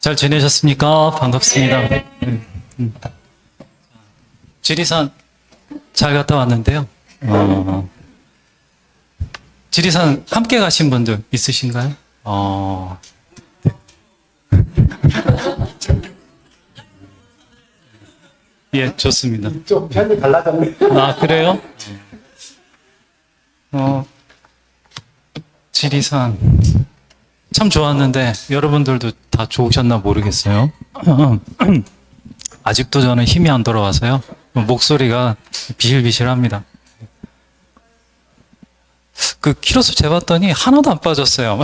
잘 지내셨습니까? 반갑습니다. 지리산 잘 갔다 왔는데요. 지리산 함께 가신 분들 있으신가요? 예, 좋습니다. 좀 편이 달라졌네. 아, 그래요? 지리산 참 좋았는데 여러분들도 다 좋으셨나 모르겠어요. 아직도 저는 힘이 안 돌아와서요. 목소리가 비실비실합니다. 그 키로수 재봤더니 하나도 안 빠졌어요.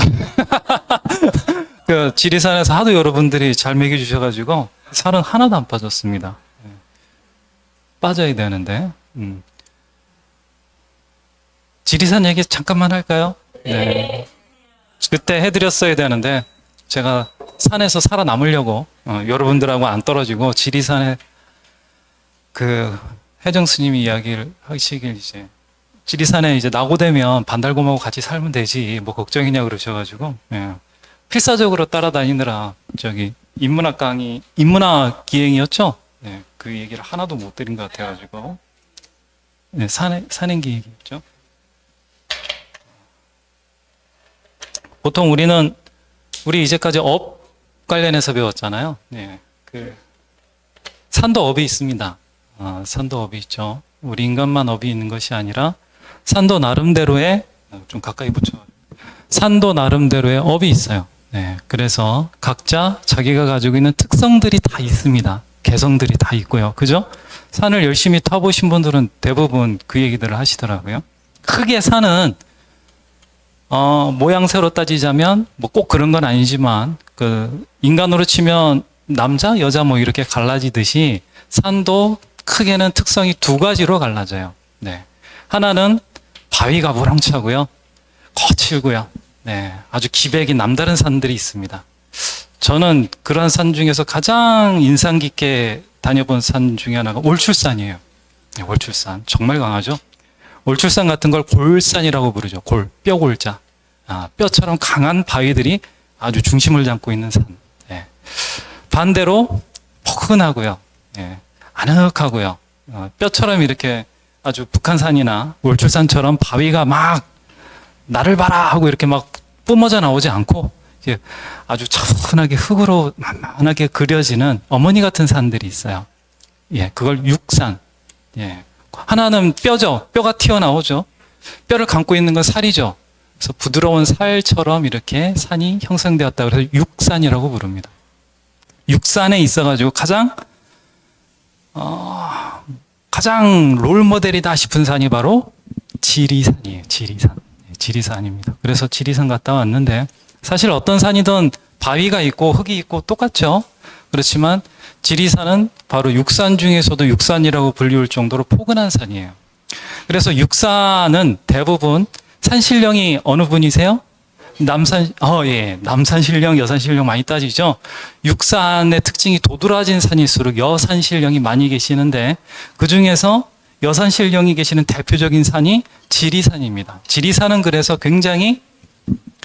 그 지리산에서 하도 여러분들이 잘 먹여주셔가지고 살은 하나도 안 빠졌습니다. 빠져야 되는데. 지리산 얘기 잠깐만 할까요? 네. 그때 해드렸어야 되는데 제가 산에서 살아남으려고 여러분들하고 안 떨어지고 지리산에 그 혜정 스님이 이야기를 하시길 이제 지리산에 이제 낙오되면 반달곰하고 같이 살면 되지 뭐 걱정이냐 그러셔가지고 필사적으로 따라다니느라 저기 인문학 강의 인문학 기행이었죠. 네, 그 얘기를 하나도 못 드린 것 같아가지고 네, 산행기 얘기였죠. 보통 우리 이제까지 업 관련해서 배웠잖아요. 네, 그 산도 업이 있습니다. 산도 업이 있죠. 우리 인간만 업이 있는 것이 아니라 산도 나름대로의 좀 가까이 붙여. 산도 나름대로의 업이 있어요. 네, 그래서 각자 자기가 가지고 있는 특성들이 다 있습니다. 개성들이 다 있고요. 그죠? 산을 열심히 타보신 분들은 대부분 그 얘기들을 하시더라고요. 크게 산은 모양새로 따지자면 뭐 꼭 그런 건 아니지만 그 인간으로 치면 남자, 여자 뭐 이렇게 갈라지듯이 산도 크게는 특성이 두 가지로 갈라져요. 네. 하나는 바위가 무렁차고요. 거칠고요. 네. 아주 기백이 남다른 산들이 있습니다. 저는 그런 산 중에서 가장 인상 깊게 다녀본 산 중에 하나가 올출산이에요. 네, 올출산. 정말 강하죠? 올출산 같은 걸 골산이라고 부르죠. 뼈골자. 뼈처럼 강한 바위들이 아주 중심을 잡고 있는 산. 예. 반대로 포근하고요. 예. 아늑하고요. 뼈처럼 이렇게 아주 북한산이나 올출산처럼 바위가 막 나를 봐라 하고 이렇게 막 뿜어져 나오지 않고 아주 차분하게 흙으로 만만하게 그려지는 어머니 같은 산들이 있어요. 예, 그걸 육산. 예. 하나는 뼈죠. 뼈가 튀어나오죠. 뼈를 감고 있는 건 살이죠. 그래서 부드러운 살처럼 이렇게 산이 형성되었다. 그래서 육산이라고 부릅니다. 육산에 있어가지고 가장 롤 모델이다 싶은 산이 바로 지리산이에요. 지리산. 지리산입니다. 그래서 지리산 갔다 왔는데 사실 어떤 산이든 바위가 있고 흙이 있고 똑같죠. 그렇지만 지리산은 바로 육산 중에서도 육산이라고 불리울 정도로 포근한 산이에요. 그래서 육산은 대부분 산신령이 어느 분이세요? 남산신령, 여산신령 많이 따지죠. 육산의 특징이 도드라진 산일수록 여산신령이 많이 계시는데 그 중에서 여산신령이 계시는 대표적인 산이 지리산입니다. 지리산은 그래서 굉장히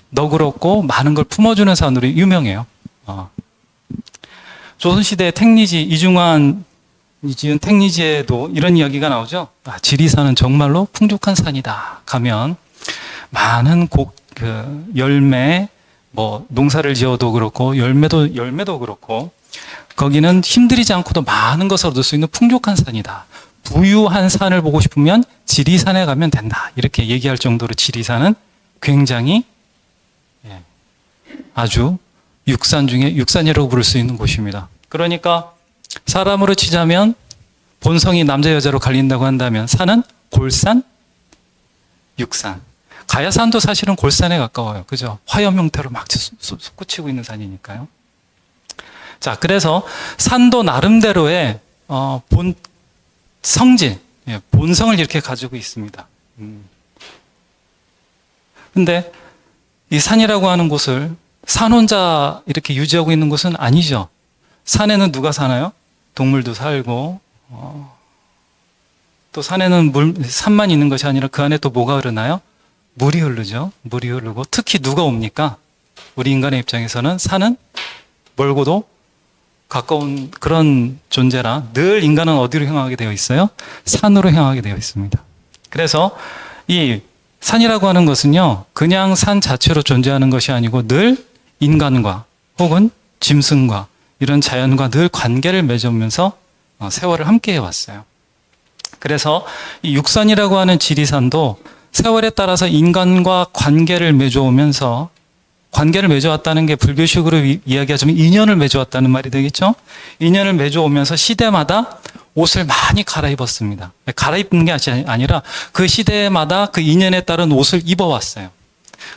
너그럽고 많은 걸 품어주는 산으로 유명해요. 조선시대 택리지, 이중환이 지은 택리지에도 이런 이야기가 나오죠. 지리산은 정말로 풍족한 산이다. 가면 많은 열매, 뭐 농사를 지어도 그렇고 열매도 그렇고 거기는 힘들이지 않고도 많은 것을 얻을 수 있는 풍족한 산이다. 부유한 산을 보고 싶으면 지리산에 가면 된다. 이렇게 얘기할 정도로 지리산은 굉장히 아주 육산 중에 육산이라고 부를 수 있는 곳입니다. 그러니까 사람으로 치자면 본성이 남자 여자로 갈린다고 한다면 산은 골산, 육산. 가야산도 사실은 골산에 가까워요. 그죠? 화염 형태로 막 솟구치고 있는 산이니까요. 자, 그래서 산도 나름대로의 성질, 본성을 이렇게 가지고 있습니다. 근데 이 산이라고 하는 곳을 산 혼자 이렇게 유지하고 있는 곳은 아니죠. 산에는 누가 사나요? 동물도 살고, 또 산에는 산만 있는 것이 아니라 그 안에 또 뭐가 흐르나요? 물이 흐르죠. 물이 흐르고 특히 누가 옵니까? 우리 인간의 입장에서는 산은 멀고도 가까운 그런 존재라 늘 인간은 어디로 향하게 되어 있어요? 산으로 향하게 되어 있습니다. 그래서 이 산이라고 하는 것은요, 그냥 산 자체로 존재하는 것이 아니고 늘 인간과 혹은 짐승과 이런 자연과 늘 관계를 맺으면서 세월을 함께 해왔어요. 그래서 이 육산이라고 하는 지리산도 세월에 따라서 인간과 관계를 맺어오면서, 관계를 맺어왔다는 게 불교식으로 이야기하자면 인연을 맺어왔다는 말이 되겠죠? 인연을 맺어오면서 시대마다 옷을 많이 갈아입었습니다. 갈아입는 게 아니라 그 시대마다 그 인연에 따른 옷을 입어왔어요.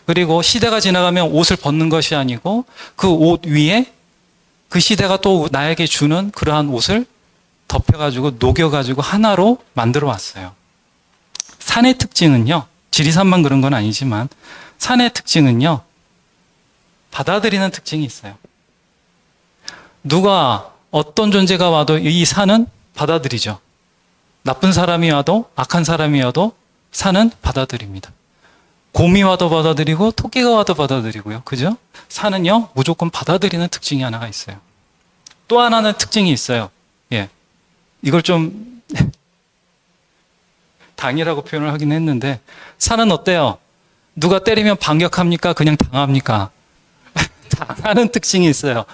그리고 시대가 지나가면 옷을 벗는 것이 아니고 그 옷 위에 그 시대가 또 나에게 주는 그러한 옷을 덮여가지고 녹여가지고 하나로 만들어 왔어요. 산의 특징은요, 지리산만 그런 건 아니지만 산의 특징은요, 받아들이는 특징이 있어요. 누가 어떤 존재가 와도 이 산은 받아들이죠. 나쁜 사람이 와도 악한 사람이 와도 산은 받아들입니다. 곰이 와도 받아들이고 토끼가 와도 받아들이고요. 그죠? 산은요, 무조건 받아들이는 특징이 하나가 있어요. 또 하나는 특징이 있어요. 예. 이걸 좀 당이라고 표현을 하긴 했는데, 산은 어때요? 누가 때리면 반격합니까? 그냥 당합니까? 당하는 특징이 있어요.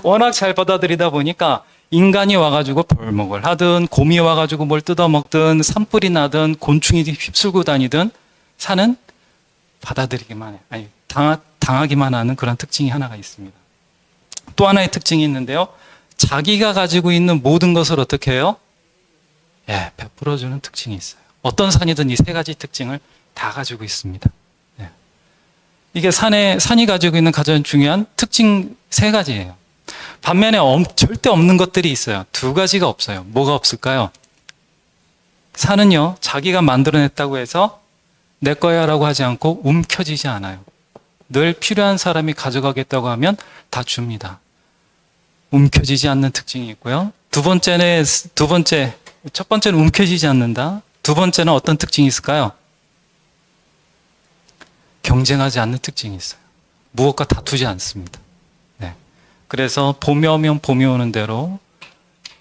워낙 잘 받아들이다 보니까 인간이 와가지고 벌목을 하든 곰이 와가지고 뭘 뜯어먹든 산불이 나든 곤충이 휩쓸고 다니든 산은 받아들이기만 해요. 아니, 당하기만 하는 그런 특징이 하나가 있습니다. 또 하나의 특징이 있는데요. 자기가 가지고 있는 모든 것을 어떻게 해요? 예, 베풀어주는 특징이 있어요. 어떤 산이든 이 세 가지 특징을 다 가지고 있습니다. 예. 이게 산이 가지고 있는 가장 중요한 특징 세 가지예요. 반면에 절대 없는 것들이 있어요. 두 가지가 없어요. 뭐가 없을까요? 산은요, 자기가 만들어냈다고 해서 내 거야라고 하지 않고 움켜쥐지 않아요. 늘 필요한 사람이 가져가겠다고 하면 다 줍니다. 움켜쥐지 않는 특징이 있고요. 첫 번째는 움켜쥐지 않는다. 두 번째는 어떤 특징이 있을까요? 경쟁하지 않는 특징이 있어요. 무엇과 다투지 않습니다. 네. 그래서 봄이 오면 봄이 오는 대로,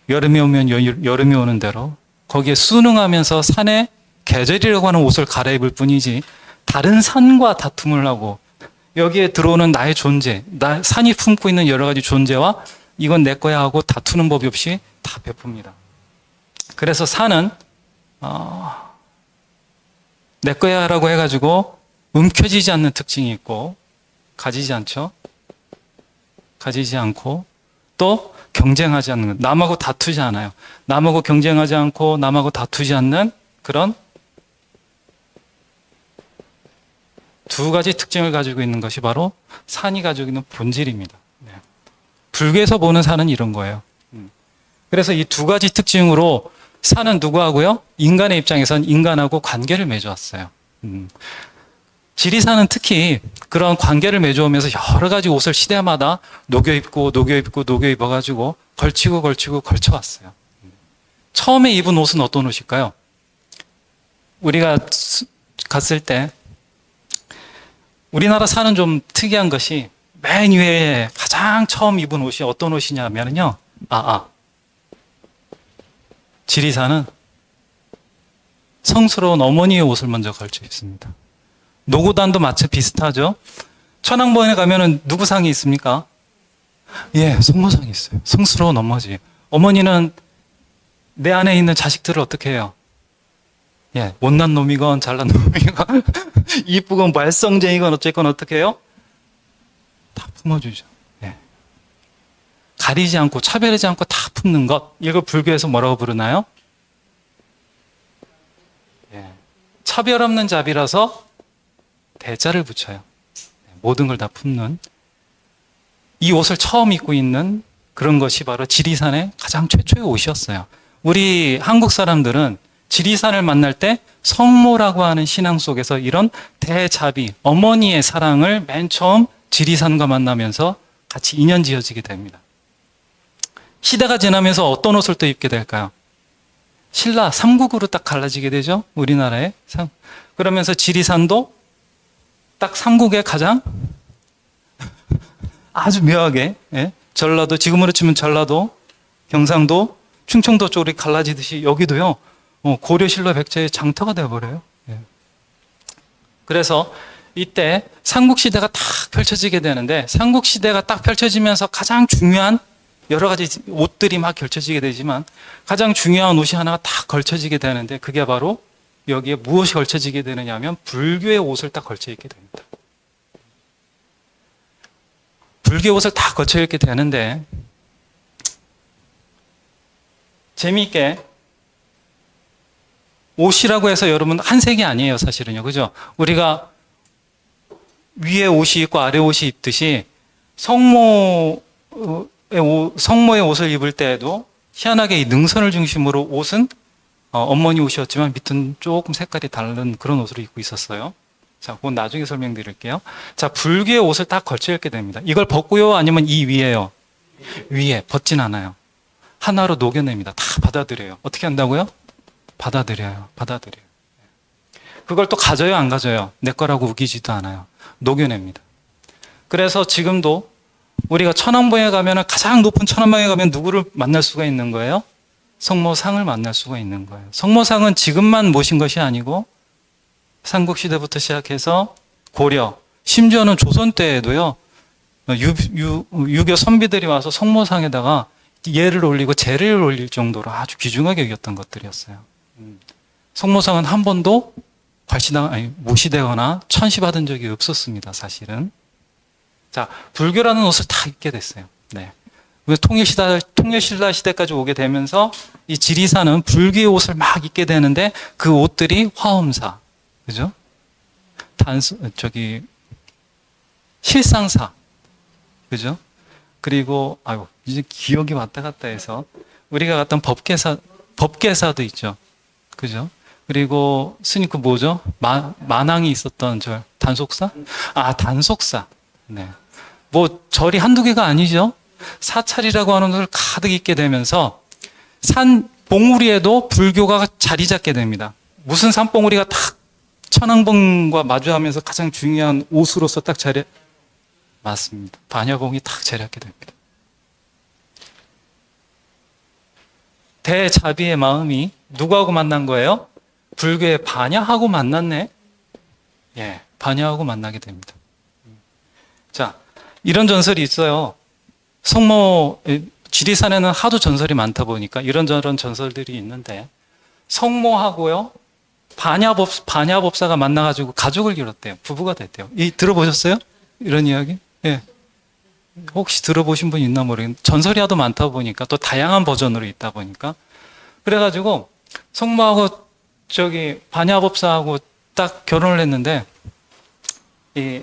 여름이 오면 여름이 오는 대로, 거기에 순응하면서 산에 계절이라고 하는 옷을 갈아입을 뿐이지 다른 산과 다툼을 하고 여기에 들어오는 나의 존재, 산이 품고 있는 여러 가지 존재와 이건 내 거야 하고 다투는 법이 없이 다 베풉니다. 그래서 산은 내 거야 라고 해가지고 움켜쥐지 않는 특징이 있고, 가지지 않죠. 가지지 않고 또 경쟁하지 않는 것, 남하고 다투지 않아요. 남하고 경쟁하지 않고 남하고 다투지 않는 그런 두 가지 특징을 가지고 있는 것이 바로 산이 가지고 있는 본질입니다. 네. 불교에서 보는 산은 이런 거예요. 그래서 이 두 가지 특징으로 산은 누구하고요? 인간의 입장에선 인간하고 관계를 맺어왔어요. 지리산은 특히 그런 관계를 맺어오면서 여러 가지 옷을 시대마다 녹여입고 녹여입어가지고 걸치고 걸쳐왔어요. 처음에 입은 옷은 어떤 옷일까요? 우리가 갔을 때 우리나라 산은 좀 특이한 것이 맨 위에 가장 처음 입은 옷이 어떤 옷이냐면요. 지리산은 성스러운 어머니의 옷을 먼저 걸쳐 입습니다. 노고단도 마치 비슷하죠. 천왕봉에 가면은 누구 상이 있습니까? 예, 성모상이 있어요. 성스러운 어머니. 어머니는 내 안에 있는 자식들을 어떻게 해요? 예, 못난 놈이건 잘난 놈이건 이쁘건 말썽쟁이건 어쨌건 어떻게 해요? 다 품어주죠. 예. 가리지 않고 차별하지 않고 다 품는 것. 이걸 불교에서 뭐라고 부르나요? 예. 차별 없는 자비라서 대자를 붙여요. 모든 걸 다 품는. 이 옷을 처음 입고 있는 그런 것이 바로 지리산의 가장 최초의 옷이었어요. 우리 한국 사람들은 지리산을 만날 때 성모라고 하는 신앙 속에서 이런 대자비, 어머니의 사랑을 맨 처음 지리산과 만나면서 같이 인연 지어지게 됩니다. 시대가 지나면서 어떤 옷을 또 입게 될까요? 신라 삼국으로 딱 갈라지게 되죠. 우리나라의. 그러면서 지리산도 딱 삼국의 가장 아주 묘하게 전라도, 지금으로 치면 전라도, 경상도, 충청도 쪽으로 갈라지듯이 여기도요, 고려 신라 백제의 장터가 되어버려요. 예. 그래서 이때 삼국시대가 딱 펼쳐지게 되는데, 삼국시대가 딱 펼쳐지면서 가장 중요한 여러 가지 옷들이 막 걸쳐지게 되지만, 가장 중요한 옷이 하나가 딱 걸쳐지게 되는데, 그게 바로 여기에 무엇이 걸쳐지게 되느냐 하면 불교의 옷을 딱 걸쳐 입게 됩니다. 불교의 옷을 딱 걸쳐 입게 되는데, 재미있게 옷이라고 해서 여러분 한 색이 아니에요, 사실은요. 그죠? 우리가 위에 옷이 있고 아래 옷이 있듯이 성모의 옷을 입을 때에도 희한하게 이 능선을 중심으로 옷은 어머니 옷이었지만 밑은 조금 색깔이 다른 그런 옷을 입고 있었어요. 자, 그건 나중에 설명드릴게요. 자, 불교의 옷을 딱 걸쳐 입게 됩니다. 이걸 벗고요? 아니면 이 위에요? 위에. 벗진 않아요. 하나로 녹여냅니다. 다 받아들여요. 어떻게 한다고요? 받아들여요. 받아들여요. 그걸 또 가져요? 안 가져요? 내 거라고 우기지도 않아요. 녹여냅니다. 그래서 지금도 우리가 천왕봉에 가면 가장 높은 천왕봉에 가면 누구를 만날 수가 있는 거예요? 성모상을 만날 수가 있는 거예요. 성모상은 지금만 모신 것이 아니고 삼국시대부터 시작해서 고려, 심지어는 조선 때에도요, 유교 선비들이 와서 성모상에다가 예를 올리고 제를 올릴 정도로 아주 귀중하게 여겼던 것들이었어요. 성모상은 한 번도 모시되거나 천시받은 적이 없었습니다, 사실은. 자, 불교라는 옷을 다 입게 됐어요. 네. 통일신라 시대까지 오게 되면서 이 지리산은 불교의 옷을 막 입게 되는데 그 옷들이 화엄사, 그죠? 실상사, 그죠? 그리고, 이제 기억이 왔다 갔다 해서 우리가 갔던 법계사도 있죠. 그죠? 그리고 스님 그 뭐죠? 만왕이 있었던 단속사? 단속사. 네. 뭐 절이 한두 개가 아니죠. 사찰이라고 하는 것을 가득 입게 되면서 산 봉우리에도 불교가 자리 잡게 됩니다. 무슨 산봉우리가 딱 천왕봉과 마주하면서 가장 중요한 옷으로서 딱 맞습니다. 반야봉이 딱 자리하게 됩니다. 대자비의 마음이 누구하고 만난 거예요? 불교의 반야하고 만났네. 예, 반야하고 만나게 됩니다. 자, 이런 전설이 있어요. 지리산에는 하도 전설이 많다 보니까 이런저런 전설들이 있는데, 성모하고요, 반야법사가 만나가지고 가족을 이뤘대요. 부부가 됐대요. 들어보셨어요? 이런 이야기? 예. 혹시 들어보신 분 있나 모르겠는데, 전설이 하도 많다 보니까 또 다양한 버전으로 있다 보니까, 그래가지고 성모하고 반야법사하고 딱 결혼을 했는데, 이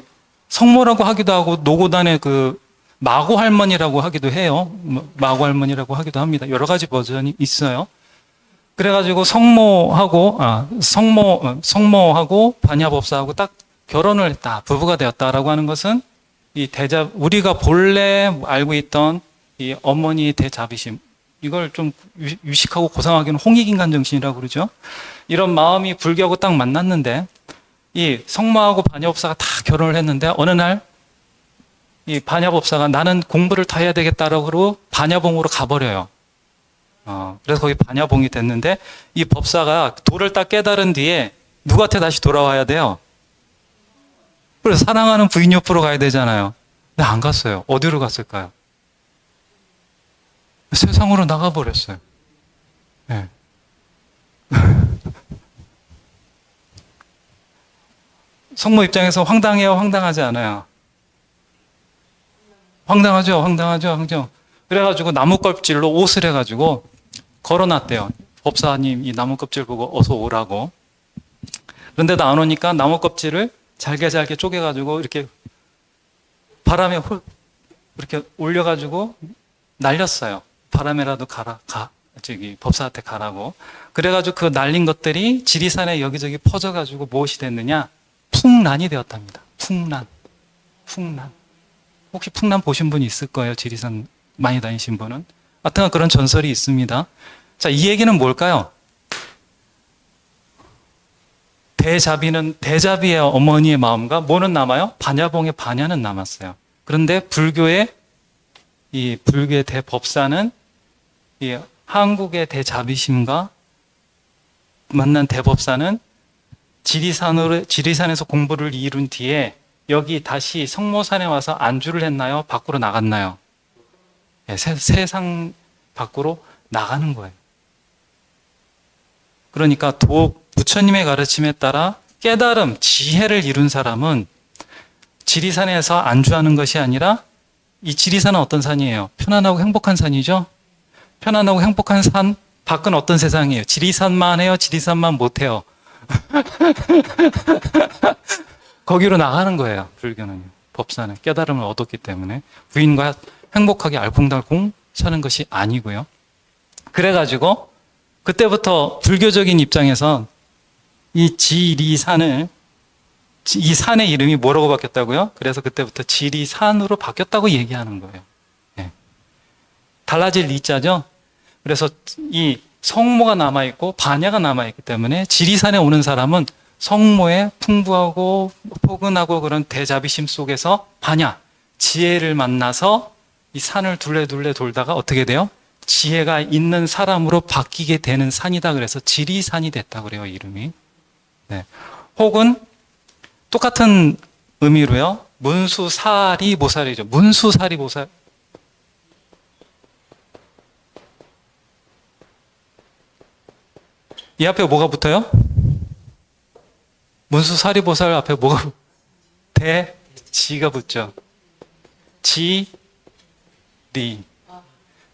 성모라고 하기도 하고 노고단의 그 마고 할머니라고 하기도 해요. 마고 할머니라고 하기도 합니다. 여러 가지 버전이 있어요. 그래가지고 성모하고 반야법사하고 딱 결혼을 했다, 부부가 되었다라고 하는 것은 우리가 본래 알고 있던 이 어머니의 대자비심, 이걸 좀 유식하고 고상하게는 홍익인간 정신이라고 그러죠. 이런 마음이 불교하고 딱 만났는데, 이 성모하고 반야법사가 다 결혼을 했는데, 어느 날 이 반야법사가 나는 공부를 더 해야 되겠다라고 그러고 반야봉으로 가버려요. 그래서 거기 반야봉이 됐는데, 이 법사가 도를 딱 깨달은 뒤에 누구한테 다시 돌아와야 돼요? 그래서 사랑하는 부인 옆으로 가야 되잖아요. 근데 안 갔어요. 어디로 갔을까요? 세상으로 나가버렸어요. 네. 성모 입장에서 황당해요? 황당하지 않아요? 황당하죠. 그래가지고 나무껍질로 옷을 해가지고 걸어놨대요. 법사님 이 나무껍질 보고 어서 오라고. 그런데도 안 오니까 나무껍질을 잘게 쪼개가지고 이렇게 바람에 이렇게 올려가지고 날렸어요. 바람에라도 법사한테 가라고. 그래가지고 그 날린 것들이 지리산에 여기저기 퍼져가지고 무엇이 됐느냐? 풍란이 되었답니다. 풍란. 혹시 풍란 보신 분이 있을 거예요. 지리산 많이 다니신 분은. 하여튼 그런 전설이 있습니다. 자, 이 얘기는 뭘까요? 대자비의 어머니의 마음과 뭐는 남아요? 반야봉의 반야는 남았어요. 그런데 불교의 이 불교의 대법사는 이 한국의 대자비심과 만난 대법사는 지리산에서 공부를 이룬 뒤에 여기 다시 성모산에 와서 안주를 했나요? 밖으로 나갔나요? 네, 세상 밖으로 나가는 거예요. 그러니까 부처님의 가르침에 따라 깨달음, 지혜를 이룬 사람은 지리산에서 안주하는 것이 아니라 이 지리산은 어떤 산이에요? 편안하고 행복한 산이죠? 편안하고 행복한 산 밖은 어떤 세상이에요? 지리산만 해요? 지리산만 못해요? 거기로 나가는 거예요. 불교는. 법사는 깨달음을 얻었기 때문에 부인과 행복하게 알콩달콩 사는 것이 아니고요. 그래가지고 그때부터 불교적인 입장에서 이 지리산을 이 산의 이름이 뭐라고 바뀌었다고요? 그래서 그때부터 지리산으로 바뀌었다고 얘기하는 거예요. 네. 달라질 리자죠. 그래서 이 성모가 남아있고 반야가 남아있기 때문에 지리산에 오는 사람은 성모의 풍부하고 포근하고 그런 대자비심 속에서 반야, 지혜를 만나서 이 산을 둘레둘레 돌다가 어떻게 돼요? 지혜가 있는 사람으로 바뀌게 되는 산이다. 그래서 지리산이 됐다 그래요, 이름이. 네. 혹은 똑같은 의미로요. 문수사리보살이죠. 문수사리보살. 이 앞에 뭐가 붙어요? 문수사리보살 앞에 뭐가 대지가 붙죠. 지리.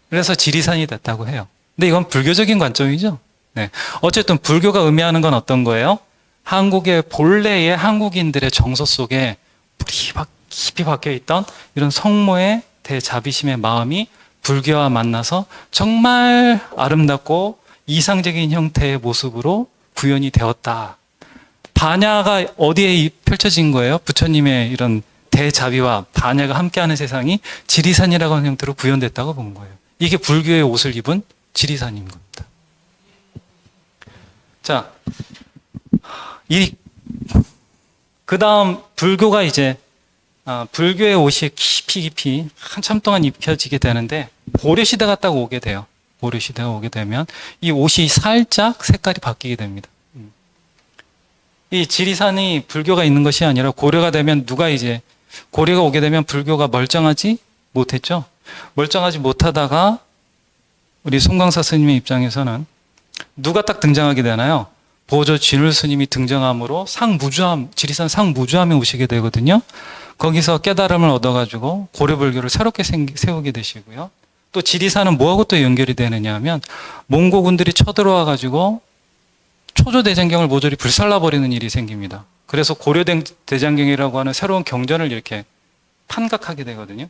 그래서 지리산이 됐다고 해요. 근데 이건 불교적인 관점이죠. 네. 어쨌든 불교가 의미하는 건 어떤 거예요? 한국의 본래의 한국인들의 정서 속에 깊이 박혀 있던 이런 성모의 대자비심의 마음이 불교와 만나서 정말 아름답고 이상적인 형태의 모습으로 구현이 되었다. 반야가 어디에 펼쳐진 거예요? 부처님의 이런 대자비와 반야가 함께하는 세상이 지리산이라고 하는 형태로 구현됐다고 본 거예요. 이게 불교의 옷을 입은 지리산인 겁니다. 자, 그 다음 불교가 이제 불교의 옷이 깊이 한참 동안 입혀지게 되는데 고려시대가 딱 오게 돼요. 고려시대가 오게 되면 이 옷이 살짝 색깔이 바뀌게 됩니다. 이 지리산이 불교가 있는 것이 아니라 고려가 되면 고려가 오게 되면 불교가 멀쩡하지 못했죠. 멀쩡하지 못하다가 우리 송광사 스님의 입장에서는 누가 딱 등장하게 되나요? 보조 진울 스님이 등장함으로 지리산 상무주함에 오시게 되거든요. 거기서 깨달음을 얻어가지고 고려불교를 새롭게 세우게 되시고요. 또 지리산은 뭐하고 또 연결이 되느냐 하면 몽고군들이 쳐들어와가지고 초조대장경을 모조리 불살라버리는 일이 생깁니다. 그래서 고려대장경이라고 하는 새로운 경전을 이렇게 판각하게 되거든요.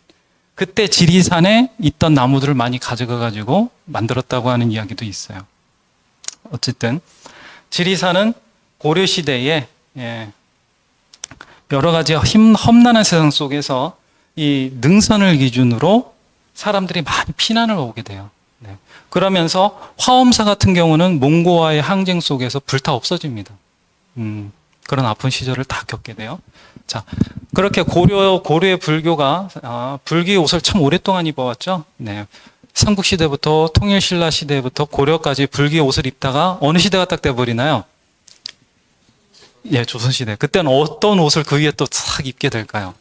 그때 지리산에 있던 나무들을 많이 가져가가지고 만들었다고 하는 이야기도 있어요. 어쨌든 지리산은 고려시대에 여러 가지 험난한 세상 속에서 이 능선을 기준으로 사람들이 많이 피난을 오게 돼요. 네. 그러면서 화엄사 같은 경우는 몽고와의 항쟁 속에서 불타 없어집니다. 그런 아픈 시절을 다 겪게 돼요. 자, 그렇게 고려의 불교가 불교의 옷을 참 오랫동안 입어왔죠. 네. 삼국시대부터 통일신라 시대부터 고려까지 불교의 옷을 입다가 어느 시대가 딱 돼버리나요? 예, 조선시대. 그때는 어떤 옷을 그 위에 또 싹 입게 될까요?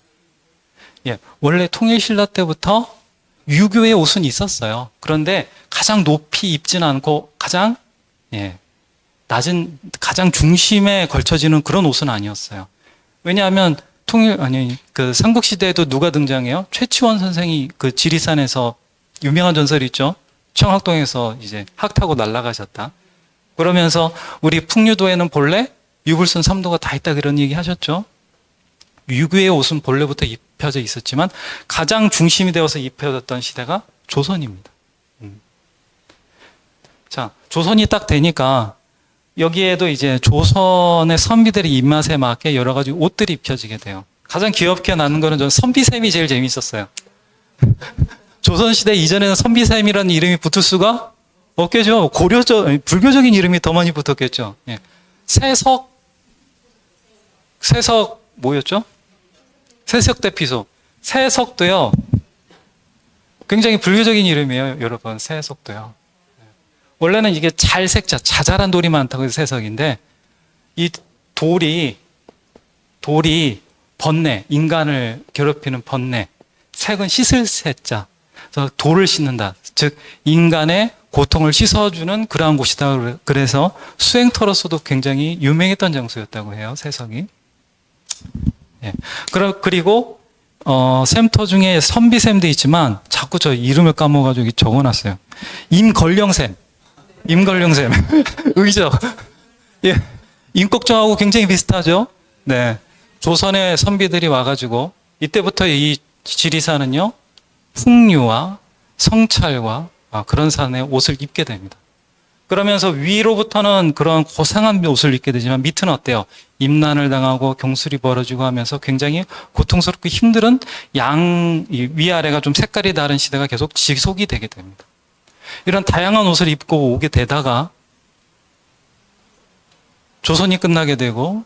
예, 원래 통일신라 때부터 유교의 옷은 있었어요. 그런데 가장 높이 입지는 않고 가장 가장 중심에 걸쳐지는 그런 옷은 아니었어요. 왜냐하면 그 삼국시대에도 누가 등장해요? 최치원 선생이 그 지리산에서 유명한 전설이 있죠. 청학동에서 이제 학타고 날아가셨다. 그러면서 우리 풍류도에는 본래 유불선 3도가 다 있다 그런 얘기 하셨죠. 유교의 옷은 본래부터 입혀져 있었지만 가장 중심이 되어서 입혀졌던 시대가 조선입니다. 자, 조선이 딱 되니까 여기에도 이제 조선의 선비들의 입맛에 맞게 여러 가지 옷들이 입혀지게 돼요. 가장 귀엽게 나는 거는 저는 선비샘이 제일 재밌었어요. 조선시대 이전에는 선비샘이라는 이름이 붙을 수가 없겠죠. 불교적인 이름이 더 많이 붙었겠죠. 예. 세석 뭐였죠? 세석대피소. 세석도요. 굉장히 불교적인 이름이에요, 여러분. 세석도요. 원래는 이게 잘색자, 자잘한 돌이 많다고 해서 세석인데, 이 돌이 번뇌, 인간을 괴롭히는 번뇌, 색은 씻을 새자. 그래서 돌을 씻는다. 즉, 인간의 고통을 씻어주는 그러한 곳이다. 그래서 수행터로서도 굉장히 유명했던 장소였다고 해요, 세석이. 예. 그리고, 샘터 중에 선비샘도 있지만, 자꾸 저 이름을 까먹어가지고 적어놨어요. 임걸령샘. 의적. 예. 임꺽정하고 굉장히 비슷하죠? 네. 조선의 선비들이 와가지고, 이때부터 이 지리산은요, 풍류와 성찰과 그런 산의 옷을 입게 됩니다. 그러면서 위로부터는 그런 고상한 옷을 입게 되지만 밑은 어때요? 임난을 당하고 경술이 벌어지고 하면서 굉장히 고통스럽고 힘든 위아래가 좀 색깔이 다른 시대가 계속 지속이 되게 됩니다. 이런 다양한 옷을 입고 오게 되다가 조선이 끝나게 되고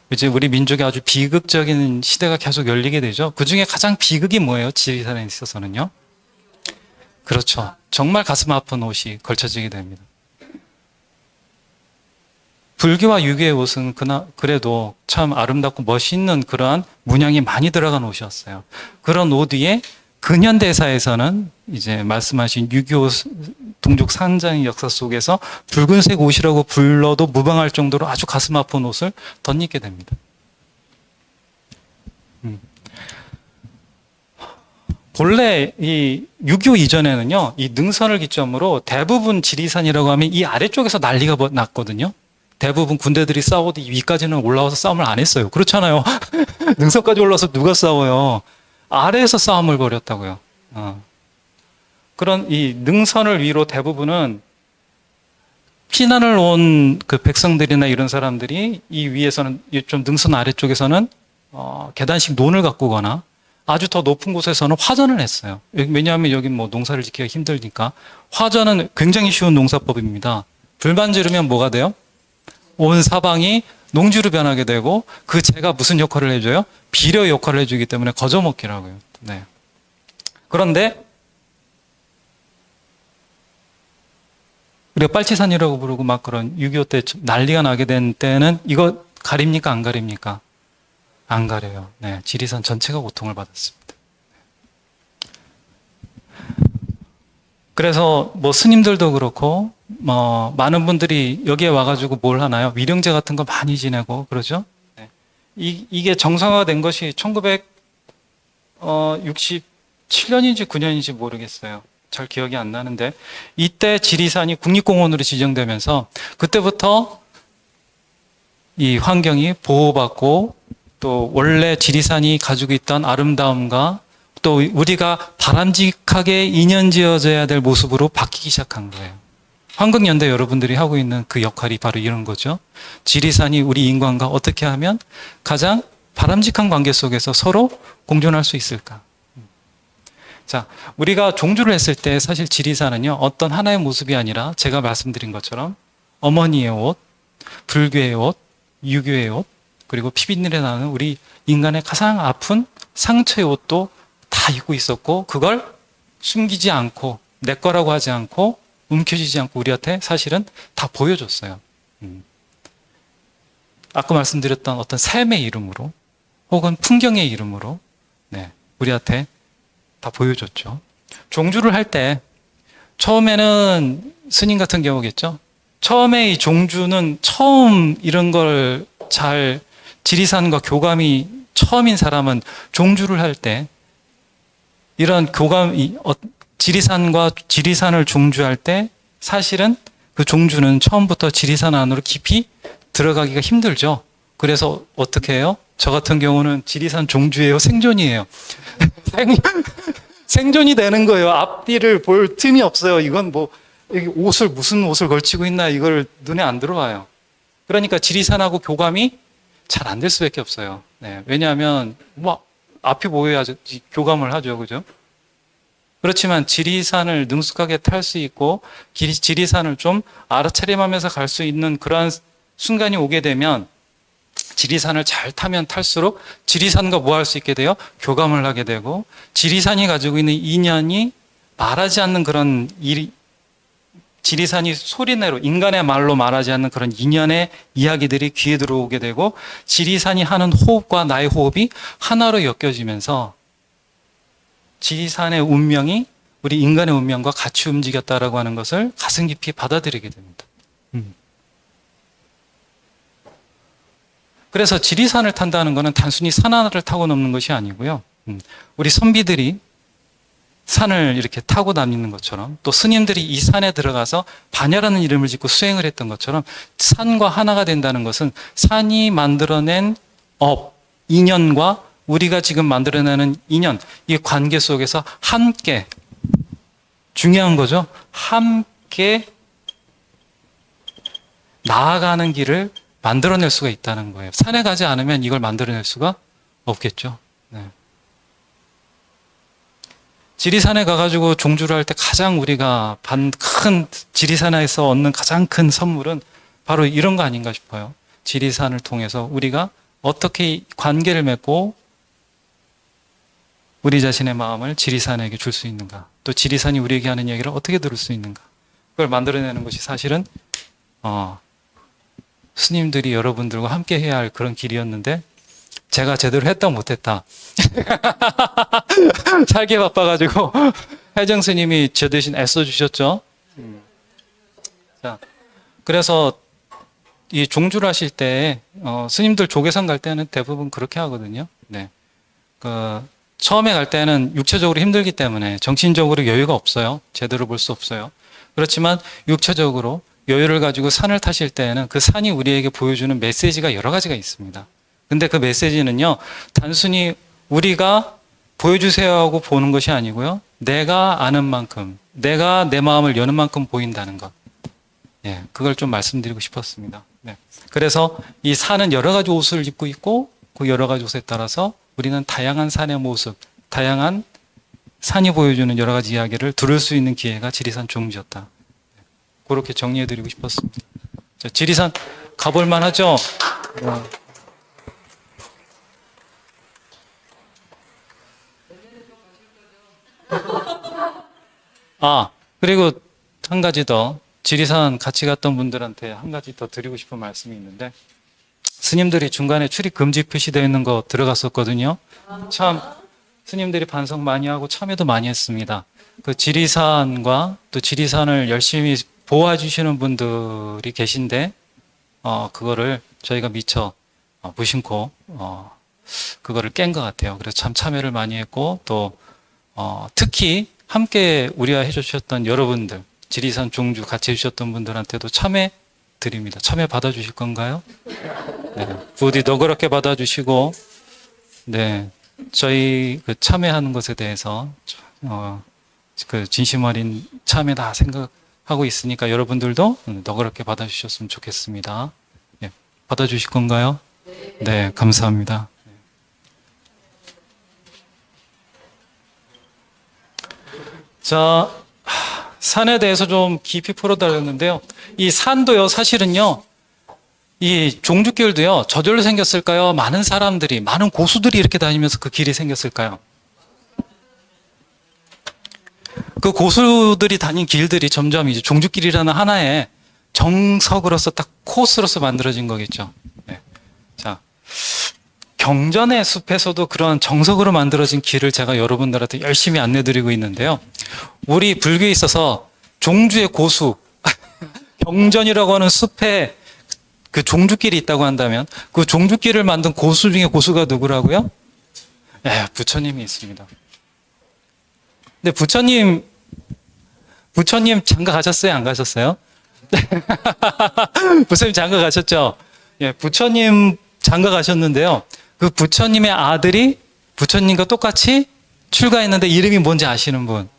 이제 우리 민족의 아주 비극적인 시대가 계속 열리게 되죠. 그 중에 가장 비극이 뭐예요? 지리산에 있어서는요. 그렇죠. 정말 가슴 아픈 옷이 걸쳐지게 됩니다. 불교와 유교의 옷은 그래도 참 아름답고 멋있는 그러한 문양이 많이 들어간 옷이었어요. 그런 옷 위에 근현대사에서는 이제 말씀하신 유교 동족 산장의 역사 속에서 붉은색 옷이라고 불러도 무방할 정도로 아주 가슴 아픈 옷을 덧입게 됩니다. 본래 이 유교 이전에는요, 이 능선을 기점으로 대부분 지리산이라고 하면 이 아래쪽에서 난리가 났거든요. 대부분 군대들이 싸워도 이 위까지는 올라와서 싸움을 안 했어요. 그렇잖아요. 능선까지 올라와서 누가 싸워요? 아래에서 싸움을 벌였다고요. 그런 이 능선을 위로 대부분은 피난을 온 그 백성들이나 이런 사람들이 이 위에서는 좀 능선 아래쪽에서는 계단식 논을 가꾸거나 아주 더 높은 곳에서는 화전을 했어요. 왜냐하면 여기 뭐 농사를 짓기가 힘들니까. 화전은 굉장히 쉬운 농사법입니다. 불만 지르면 뭐가 돼요? 온 사방이 농지로 변하게 되고 그 재가 무슨 역할을 해줘요? 비료 역할을 해주기 때문에 거저먹기라고요. 네. 그런데 우리가 빨치산이라고 부르고 막 그런 6.25 때 난리가 나게 된 때는 이거 가립니까? 안 가립니까? 안 가려요. 네. 지리산 전체가 고통을 받았습니다. 그래서 뭐 스님들도 그렇고 많은 분들이 여기에 와가지고 뭘 하나요? 위령제 같은 거 많이 지내고 그러죠. 네. 이게 정상화가 된 것이 1967년인지 9년인지 모르겠어요. 잘 기억이 안 나는데 이때 지리산이 국립공원으로 지정되면서 그때부터 이 환경이 보호받고 또 원래 지리산이 가지고 있던 아름다움과 또 우리가 바람직하게 인연지어져야 될 모습으로 바뀌기 시작한 거예요. 환극연대 여러분들이 하고 있는 그 역할이 바로 이런 거죠. 지리산이 우리 인간과 어떻게 하면 가장 바람직한 관계 속에서 서로 공존할 수 있을까? 자, 우리가 종주를 했을 때 사실 지리산은요, 어떤 하나의 모습이 아니라 제가 말씀드린 것처럼 어머니의 옷, 불교의 옷, 유교의 옷, 그리고 피비린내 나는 우리 인간의 가장 아픈 상처의 옷도 다 입고 있었고 그걸 숨기지 않고 내 거라고 하지 않고 움켜쥐지 않고 우리한테 사실은 다 보여줬어요. 아까 말씀드렸던 어떤 삶의 이름으로 혹은 풍경의 이름으로 네, 우리한테 다 보여줬죠. 종주를 할 때 처음에는 스님 같은 경우겠죠. 처음에 이 종주는 처음 이런 걸 잘 지리산과 교감이 처음인 사람은 종주를 할 때 이런 지리산을 종주할 때 사실은 그 종주는 처음부터 지리산 안으로 깊이 들어가기가 힘들죠. 그래서 어떻게 해요? 저 같은 경우는 지리산 종주예요? 생존이에요? 생존이 되는 거예요. 앞뒤를 볼 틈이 없어요. 이건 뭐 무슨 옷을 걸치고 있나 이걸 눈에 안 들어와요. 그러니까 지리산하고 교감이 잘 안 될 수밖에 없어요. 네, 왜냐하면 뭐 앞이 보여야지 교감을 하죠, 그죠? 그렇지만 지리산을 능숙하게 탈 수 있고 지리산을 좀 알아차림하면서 갈 수 있는 그러한 순간이 오게 되면 지리산을 잘 타면 탈수록 지리산과 뭐 할 수 있게 돼요? 교감을 하게 되고, 지리산이 가지고 있는 인연이 말하지 않는 그런 지리산이 소리내로 인간의 말로 말하지 않는 그런 인연의 이야기들이 귀에 들어오게 되고, 지리산이 하는 호흡과 나의 호흡이 하나로 엮여지면서 지리산의 운명이 우리 인간의 운명과 같이 움직였다라고 하는 것을 가슴 깊이 받아들이게 됩니다. 그래서 지리산을 탄다는 것은 단순히 산 하나를 타고 넘는 것이 아니고요. 우리 선비들이 산을 이렇게 타고 다니는 것처럼, 또 스님들이 이 산에 들어가서 반야라는 이름을 짓고 수행을 했던 것처럼, 산과 하나가 된다는 것은 산이 만들어낸 인연과 우리가 지금 만들어내는 인연, 이 관계 속에서 함께, 중요한 거죠. 함께 나아가는 길을 만들어낼 수가 있다는 거예요. 산에 가지 않으면 이걸 만들어낼 수가 없겠죠. 네. 지리산에 가가지고 종주를 할 때 가장 우리가 큰 지리산에서 얻는 가장 큰 선물은 바로 이런 거 아닌가 싶어요. 지리산을 통해서 우리가 어떻게 관계를 맺고 우리 자신의 마음을 지리산에게 줄 수 있는가, 또 지리산이 우리에게 하는 얘기를 어떻게 들을 수 있는가, 그걸 만들어내는 것이 사실은 스님들이 여러분들과 함께 해야 할 그런 길이었는데, 제가 제대로 했다 못했다 살기 바빠가지고 혜정 스님이 저 대신 애써주셨죠. 자, 그래서 이 종주를 하실 때 스님들 조계산 갈 때는 대부분 그렇게 하거든요. 네. 처음에 갈 때는 육체적으로 힘들기 때문에 정신적으로 여유가 없어요. 제대로 볼 수 없어요. 그렇지만 육체적으로 여유를 가지고 산을 타실 때에는 그 산이 우리에게 보여주는 메시지가 여러 가지가 있습니다. 근데 그 메시지는요, 단순히 우리가 보여주세요 하고 보는 것이 아니고요, 내가 아는 만큼, 내가 내 마음을 여는 만큼 보인다는 것. 예, 그걸 좀 말씀드리고 싶었습니다. 네. 그래서 이 산은 여러 가지 옷을 입고 있고, 그 여러 가지 옷에 따라서 우리는 다양한 산의 모습, 다양한 산이 보여주는 여러 가지 이야기를 들을 수 있는 기회가 지리산 종주였다. 그렇게 정리해드리고 싶었습니다. 자, 지리산 가볼만 하죠? 그리고 한 가지 더, 지리산 같이 갔던 분들한테 한 가지 더 드리고 싶은 말씀이 있는데, 스님들이 중간에 출입 금지 표시되어 있는 거 들어갔었거든요. 참 스님들이 반성 많이 하고 참여도 많이 했습니다. 그 지리산과 또 지리산을 열심히 보호해주시는 분들이 계신데, 그거를 저희가 미처 무심코 그거를 깬 것 같아요. 그래서 참 참여를 많이 했고, 또 특히 함께 우리와 해주셨던 여러분들, 지리산 종주 같이 해주셨던 분들한테도 참여 드립니다. 참여 받아주실 건가요? 네, 부디 너그럽게 받아주시고, 네, 저희 그 참여하는 것에 대해서 그 진심 어린 참여다 생각하고 있으니까 여러분들도 너그럽게 받아주셨으면 좋겠습니다. 네, 받아주실 건가요? 네, 감사합니다. 자, 산에 대해서 좀 깊이 풀어드렸는데요. 이 산도요, 사실은요, 이 종주길도요, 저절로 생겼을까요? 많은 사람들이, 많은 고수들이 이렇게 다니면서 그 길이 생겼을까요? 그 고수들이 다닌 길들이 점점 이제 종주길이라는 하나의 정석으로서 딱 코스로서 만들어진 거겠죠. 네. 자, 경전의 숲에서도 그런 정석으로 만들어진 길을 제가 여러분들한테 열심히 안내드리고 있는데요. 우리 불교에 있어서 종주의 고수, 경전이라고 하는 숲에 그 종주길이 있다고 한다면 그 종주길을 만든 고수 중에 고수가 누구라고요? 예, 부처님이 있습니다. 근데 부처님 장가 가셨어요? 안 가셨어요? 부처님 장가 가셨죠? 예, 부처님 장가 가셨는데요. 그 부처님의 아들이 부처님과 똑같이 출가했는데 이름이 뭔지 아시는 분?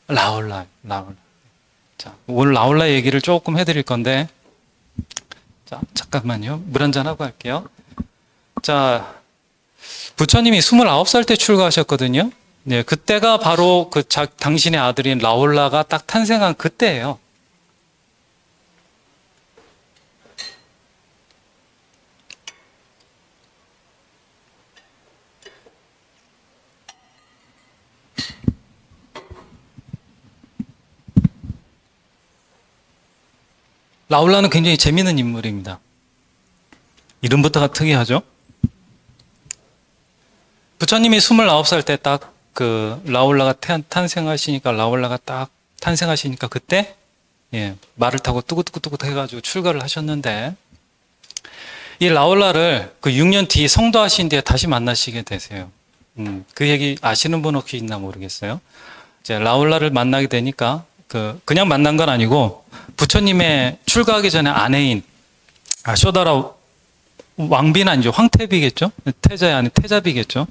라울라. 자, 오늘 라울라 얘기를 조금 해드릴 건데, 자, 잠깐만요. 물 한잔 하고 할게요. 자, 부처님이 29살 때 출가하셨거든요. 네, 그때가 바로 당신의 아들인 라울라가 딱 탄생한 그때예요. 라울라는 굉장히 재미있는 인물입니다. 이름부터가 특이하죠? 부처님이 29살 때 딱 그 라울라가 탄생하시니까 그때 말을 타고 뚜긋뚜긋뚜긋 해가지고 출가를 하셨는데 이 라울라를 그 6년 뒤 성도하신 뒤에 다시 만나시게 되세요. 그 얘기 아시는 분 혹시 있나 모르겠어요. 이제 라울라를 만나게 되니까 그냥 만난 건 아니고 부처님의 출가하기 전에 아내인 쇼다라 왕비는 아니죠. 황태비겠죠. 태자의 아내 태자비겠죠.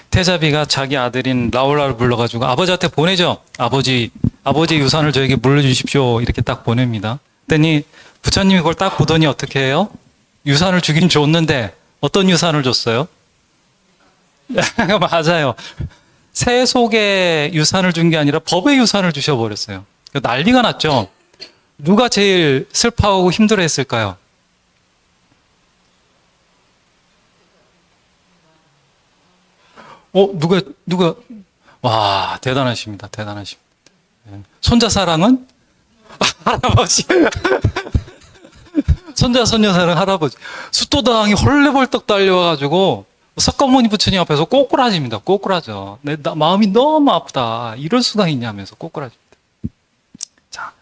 태자비가 자기 아들인 라울라를 불러가지고 아버지한테 보내죠. 아버지 유산을 저에게 물려주십시오. 이렇게 딱 보냅니다. 그랬더니 부처님이 그걸 딱 보더니 어떻게 해요? 유산을 주긴 줬는데 어떤 유산을 줬어요? 맞아요. 세속의 유산을 준 게 아니라 법의 유산을 주셔버렸어요. 난리가 났죠. 누가 제일 슬퍼하고 힘들어했을까요? 누가, 와, 대단하십니다. 손자 사랑은? 할아버지. 손자, 손녀 사랑 할아버지. 수도당이 헐레벌떡 달려와가지고, 석가모니 부처님 앞에서 꼬꾸라집니다. 꼬꾸라져. 나 마음이 너무 아프다. 이럴 수가 있냐면서 꼬꾸라집니다. 자,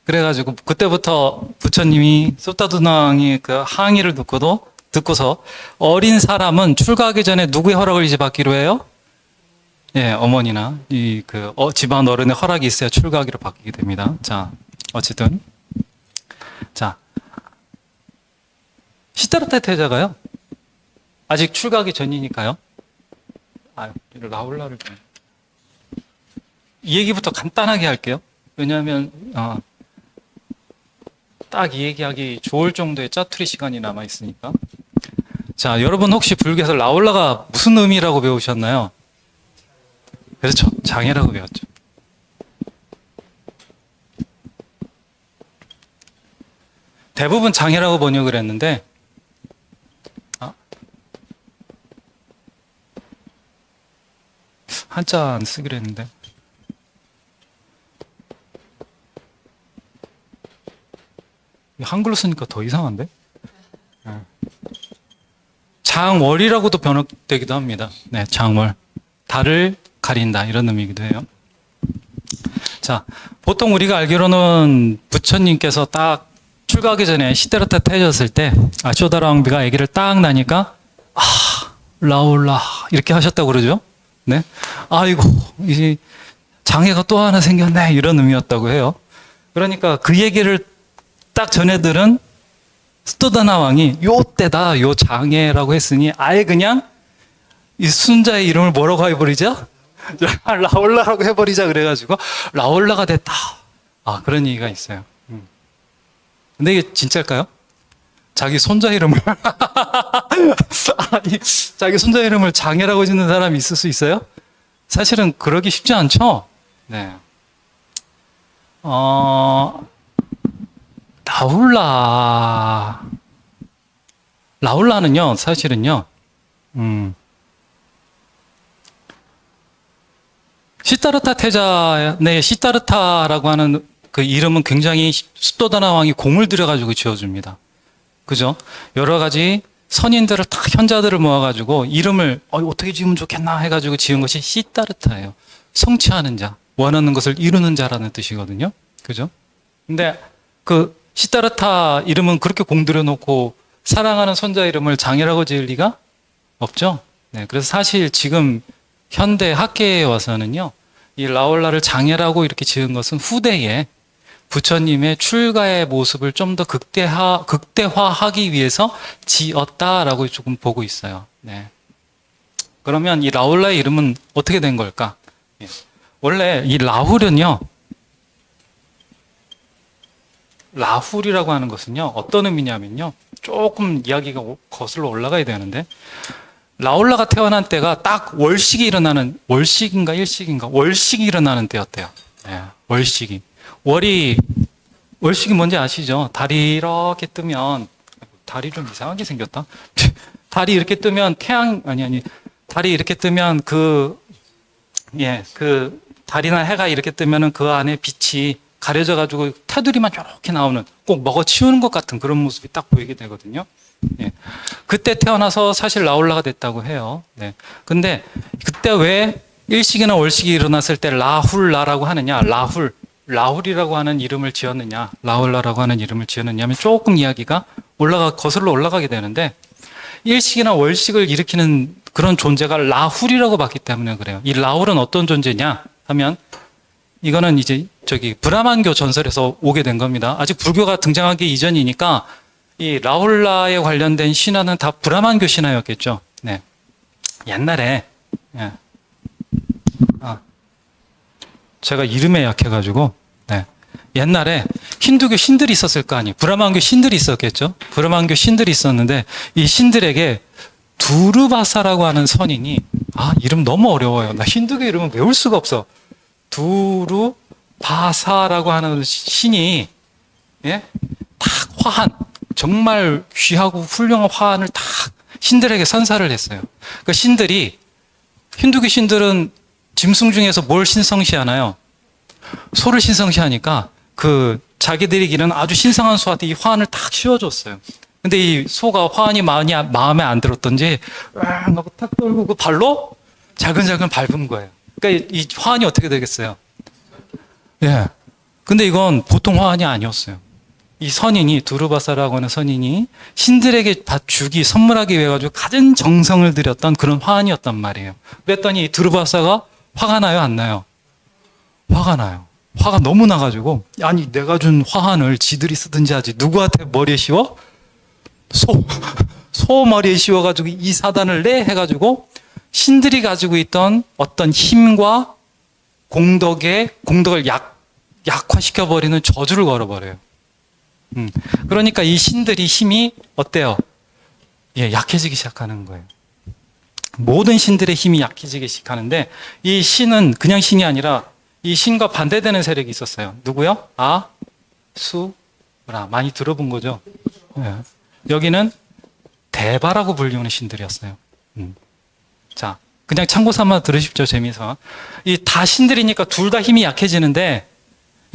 그래가지고, 그때부터 부처님이 쏟다두낭이 그 항의를 듣고서 어린 사람은 출가하기 전에 누구의 허락을 이제 받기로 해요? 어머니나 집안 어른의 허락이 있어야 출가하기로 바뀌게 됩니다. 자, 어쨌든 자, 시다르타 태자가요. 아직 출가하기 전이니까요. 라울라를 이 얘기부터 간단하게 할게요. 왜냐하면 딱 이 얘기하기 좋을 정도의 짜투리 시간이 남아 있으니까. 자, 여러분 혹시 불교에서 라울라가 무슨 의미라고 배우셨나요? 그렇죠. 장애라고 배웠죠. 대부분 장애라고 번역을 했는데, 한자 안 쓰기로 했는데. 한글로 쓰니까 더 이상한데? 장월이라고도 번역되기도 합니다. 네, 장월. 달을 가린다 이런 의미이기도 해요. 자, 보통 우리가 알기로는 부처님께서 딱 출가하기 전에 시다르타 태자였을 때 쇼다라 왕비가 아기를 딱 나니까 라울라 이렇게 하셨다고 그러죠. 네, 아이고 이 장애가 또 하나 생겼네 이런 의미였다고 해요. 그러니까 그 얘기를 딱 전해들은 스토다나 왕이 요 때다 요 장애라고 했으니 아예 그냥 이 순자의 이름을 뭐라고 해버리자? 라울라라고 해버리자 그래가지고 라울라가 됐다. 그런 얘기가 있어요. 근데 이게 진짜일까요? 자기 손자 이름을 자기 손자 이름을 장애라고 짓는 사람이 있을 수 있어요? 사실은 그러기 쉽지 않죠. 네. 라울라는요, 사실은요, 시다르타 태자의 시다르타라고 하는 그 이름은 굉장히 수도다나 왕이 공을 들여가지고 지어줍니다. 그죠? 여러 가지 선인들을 다 현자들을 모아가지고 이름을 어떻게 지으면 좋겠나 해가지고 지은 것이 시다르타예요. 성취하는 자, 원하는 것을 이루는 자라는 뜻이거든요. 그죠? 근데 그 시다르타 이름은 그렇게 공들여 놓고 사랑하는 손자 이름을 장애라고 지을 리가 없죠. 네, 그래서 사실 지금 현대 학계에 와서는요, 이 라울라를 장애라고 이렇게 지은 것은 후대에 부처님의 출가의 모습을 좀 더 극대화하기 위해서 지었다라고 조금 보고 있어요. 네. 그러면 이 라울라의 이름은 어떻게 된 걸까? 원래 이 라훌은요, 라훌이라고 하는 것은요, 어떤 의미냐면요, 조금 이야기가 거슬러 올라가야 되는데, 라울라가 태어난 때가 딱 월식이 일어나는, 월식인가 일식인가? 월식이 일어나는 때였대요. 네, 월식이. 월식이 뭔지 아시죠? 달이 이렇게 뜨면, 달이 좀 이상하게 생겼다? 달이 이렇게 뜨면 달이 이렇게 뜨면 달이나 해가 이렇게 뜨면은 그 안에 빛이 가려져가지고 테두리만 이렇게 나오는, 꼭 먹어치우는 것 같은 그런 모습이 딱 보이게 되거든요. 예. 그때 태어나서 사실 라울라가 됐다고 해요. 네. 근데 그때 왜 일식이나 월식이 일어났을 때 라훌라라고 하느냐, 라훌이라고 하는 이름을 지었느냐, 라울라라고 하는 이름을 지었느냐 하면 조금 이야기가 거슬러 올라가게 되는데, 일식이나 월식을 일으키는 그런 존재가 라훌이라고 봤기 때문에 그래요. 이 라훌은 어떤 존재냐 하면, 이거는 이제 브라만교 전설에서 오게 된 겁니다. 아직 불교가 등장하기 이전이니까 이 라훌라에 관련된 신화는 다 브라만교 신화였겠죠. 네. 옛날에, 예. 제가 이름에 약해가지고, 네. 옛날에 힌두교 신들이 있었을 거 아니에요. 브라만교 신들이 있었겠죠. 브라만교 신들이 있었는데, 이 신들에게 두르바사라고 하는 선인이, 이름 너무 어려워요. 나 힌두교 이름은 외울 수가 없어. 두르바사라고 하는 신이, 예? 딱 화한, 정말 귀하고 훌륭한 화환을 딱 신들에게 선사를 했어요. 그 신들이, 힌두교 신들은 짐승 중에서 뭘 신성시하나요? 소를 신성시하니까 자기들이 기르는 아주 신성한 소한테 이 화환을 딱 씌워줬어요. 근데 이 소가 화환이 마음에 안 들었던지 하고 탁 떨고 그 발로 자근자근 밟은 거예요. 그러니까 이 화환이 어떻게 되겠어요? 예. 근데 이건 보통 화환이 아니었어요. 이 선인이, 두르바사라고 하는 선인이 신들에게 선물하기 위해 가지고 가진 정성을 들였던 그런 화환이었단 말이에요. 그랬더니 이 두르바사가 화가 나요, 안 나요? 화가 나요. 화가 너무 나가지고, 아니, 내가 준 화환을 지들이 쓰든지 하지. 누구한테 머리에 씌워? 소 머리에 씌워가지고 이 사단을 내 해가지고 신들이 가지고 있던 어떤 힘과 공덕을 약화시켜버리는 저주를 걸어버려요. 그러니까 이 신들이 힘이 어때요? 예, 약해지기 시작하는 거예요. 모든 신들의 힘이 약해지기 시작하는데, 이 신은 그냥 신이 아니라 이 신과 반대되는 세력이 있었어요. 누구요? 아수라. 많이 들어본 거죠? 예. 여기는 대바라고 불리우는 신들이었어요. 자, 그냥 참고 삼아 들으십시오. 재미있어. 이 다 신들이니까 둘 다 힘이 약해지는데,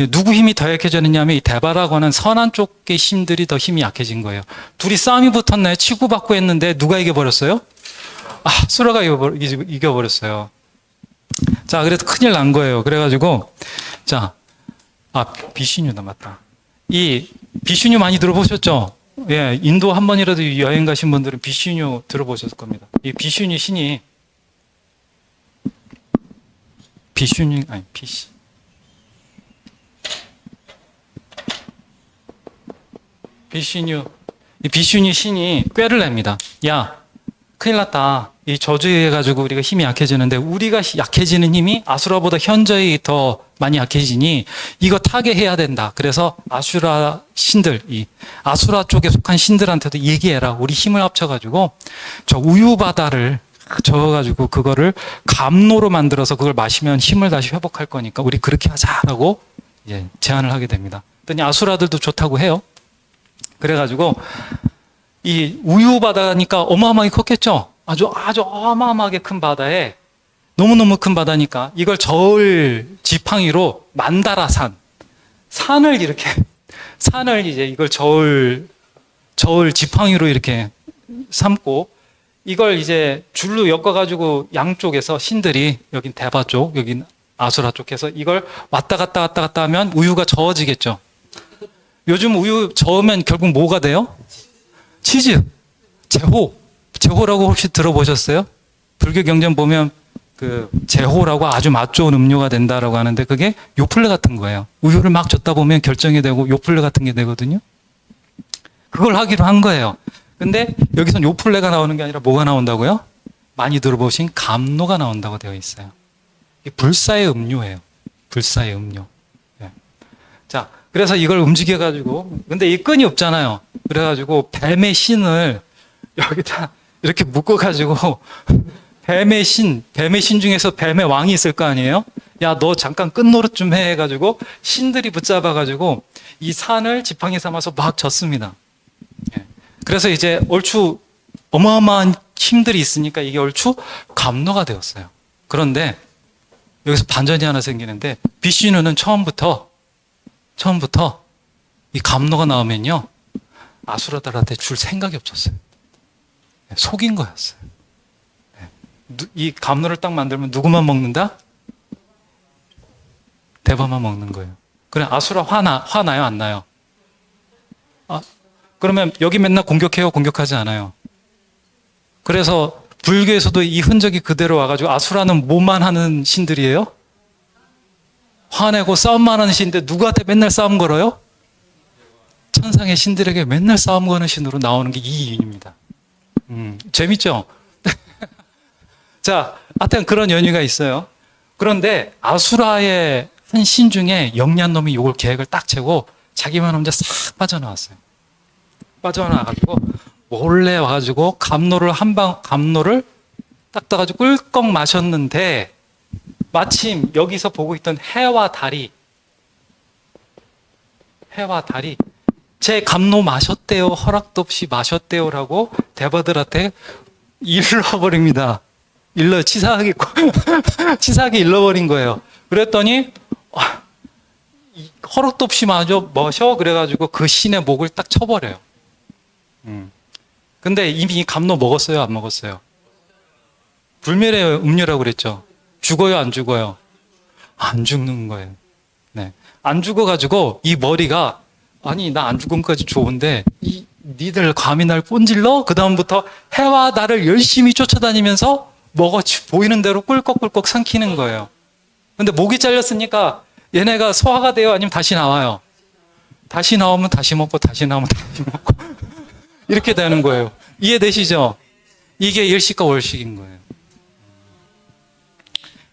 누구 힘이 더 약해졌느냐면 이 대바라고 하는 선한 쪽의 신들이 더 힘이 약해진 거예요. 둘이 싸움이 붙었나요? 치고받고 했는데 누가 이겨버렸어요? 수라가 이겨버렸어요. 자, 그래서 큰일 난 거예요. 그래가지고, 비슈뉴다, 맞다. 이 비슈뉴 많이 들어보셨죠? 예, 인도 한 번이라도 여행 가신 분들은 비슈뉴 들어보셨을 겁니다. 이 비슈뉴 신이, 이 비슈뉴 신이 꾀를 냅니다. 야, 큰일 났다. 이 저주해가지고 우리가 힘이 약해지는데, 우리가 약해지는 힘이 아수라보다 현저히 더 많이 약해지니 이거 타개해야 된다. 그래서 아수라 신들, 이 아수라 쪽에 속한 신들한테도 얘기해라. 우리 힘을 합쳐가지고 저 우유바다를 저어가지고 그거를 감로로 만들어서 그걸 마시면 힘을 다시 회복할 거니까 우리 그렇게 하자라고 이제 제안을 하게 됩니다. 그랬더니 아수라들도 좋다고 해요. 그래가지고 이 우유바다니까 어마어마하게 컸겠죠? 아주 어마어마하게 큰 바다에, 너무너무 큰 바다니까 이걸 저을 지팡이로 산을 이제 이걸 저을 지팡이로 이렇게 삼고, 이걸 이제 줄로 엮어가지고 양쪽에서 신들이, 여긴 대바 쪽, 여긴 아수라 쪽에서 이걸 왔다 갔다 하면 우유가 저어지겠죠. 요즘 우유 저으면 결국 뭐가 돼요? 치즈, 제호라고 혹시 들어보셨어요? 불교 경전 보면 제호라고 아주 맛 좋은 음료가 된다라고 하는데, 그게 요플레 같은 거예요. 우유를 막 젓다 보면 결정이 되고 요플레 같은 게 되거든요. 그걸 하기로 한 거예요. 근데 여기선 요플레가 나오는 게 아니라 뭐가 나온다고요? 많이 들어보신 감로가 나온다고 되어 있어요. 이게 불사의 음료예요. 불사의 음료. 네. 자, 그래서 이걸 움직여가지고, 근데 이 끈이 없잖아요. 그래가지고 뱀의 신을 여기다 이렇게 묶어가지고, 뱀의 신 중에서 뱀의 왕이 있을 거 아니에요? 야, 너 잠깐 끈 노릇 좀 해 해가지고 신들이 붙잡아가지고 이 산을 지팡이 삼아서 막 젓습니다. 그래서 이제 얼추 어마어마한 힘들이 있으니까 이게 얼추 감로가 되었어요. 그런데 여기서 반전이 하나 생기는데, 비슈누는 처음부터 처음부터 이 감로가 나오면요, 아수라들한테 줄 생각이 없었어요. 속인 거였어요. 이 감로를 딱 만들면 누구만 먹는다? 대바만 먹는 거예요. 그래, 아수라 화나요? 안 나요? 그러면 여기 맨날 공격해요? 공격하지 않아요? 그래서 불교에서도 이 흔적이 그대로 와가지고 아수라는 뭐만 하는 신들이에요? 화내고 싸움만 하는 신인데 누구한테 맨날 싸움 걸어요? 천상의 신들에게 맨날 싸움 거는 신으로 나오는 게 이 이유입니다. 재밌죠? 자, 하여튼 그런 연유가 있어요. 그런데 아수라의 한 신 중에 영리한 놈이 이걸 계획을 딱 채고 자기만 혼자 싹 빠져나왔어요. 빠져나와가지고 몰래 와가지고 감로를 딱 떠가지고 꿀꺽 마셨는데 마침 여기서 보고 있던 해와 달이 제 감로 마셨대요, 허락도 없이 마셨대요라고 대바들한테 일러버립니다. 치사하게 일러버린 거예요. 그랬더니 허락도 없이 마셔 그래가지고 그 신의 목을 딱 쳐버려요. 근데 이미 감로 먹었어요, 안 먹었어요? 불멸의 음료라고 그랬죠. 죽어요, 안 죽어요? 안 죽는 거예요. 네. 안 죽어가지고 이 머리가 아니 나 안 죽은 것까지 좋은데 니들 감히 날 꼰질러? 그 다음부터 해와 달을 열심히 쫓아다니면서 보이는 대로 꿀꺽꿀꺽 삼키는 거예요. 근데 목이 잘렸으니까 얘네가 소화가 돼요? 아니면 다시 나와요? 다시 나오면 다시 먹고 다시 나오면 다시 먹고 이렇게 되는 거예요. 이해되시죠? 이게 일식과 월식인 거예요.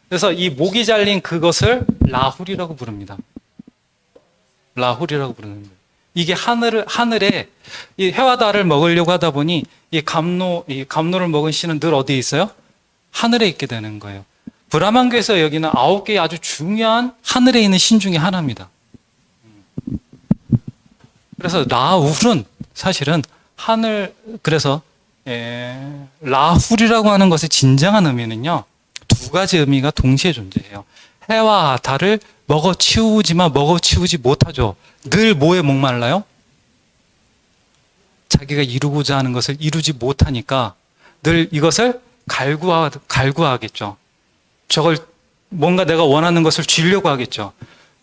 그래서 이 목이 잘린 그것을 라훌이라고 부릅니다. 라훌이라고 부르는 거예요. 이게 하늘에 이 해와 달을 먹으려고 하다 보니 이 감로를 먹은 신은 늘 어디에 있어요? 하늘에 있게 되는 거예요. 브라만교에서 여기는 9개의 아주 중요한 하늘에 있는 신 중에 하나입니다. 그래서 라훌은 사실은 그래서 라훌이라고 하는 것의 진정한 의미는요, 두 가지 의미가 동시에 존재해요. 해와 달을 먹어치우지만 먹어치우지 못하죠. 늘 뭐에 목말라요? 자기가 이루고자 하는 것을 이루지 못하니까 늘 이것을 갈구하겠죠. 저걸 뭔가 내가 원하는 것을 쥐려고 하겠죠.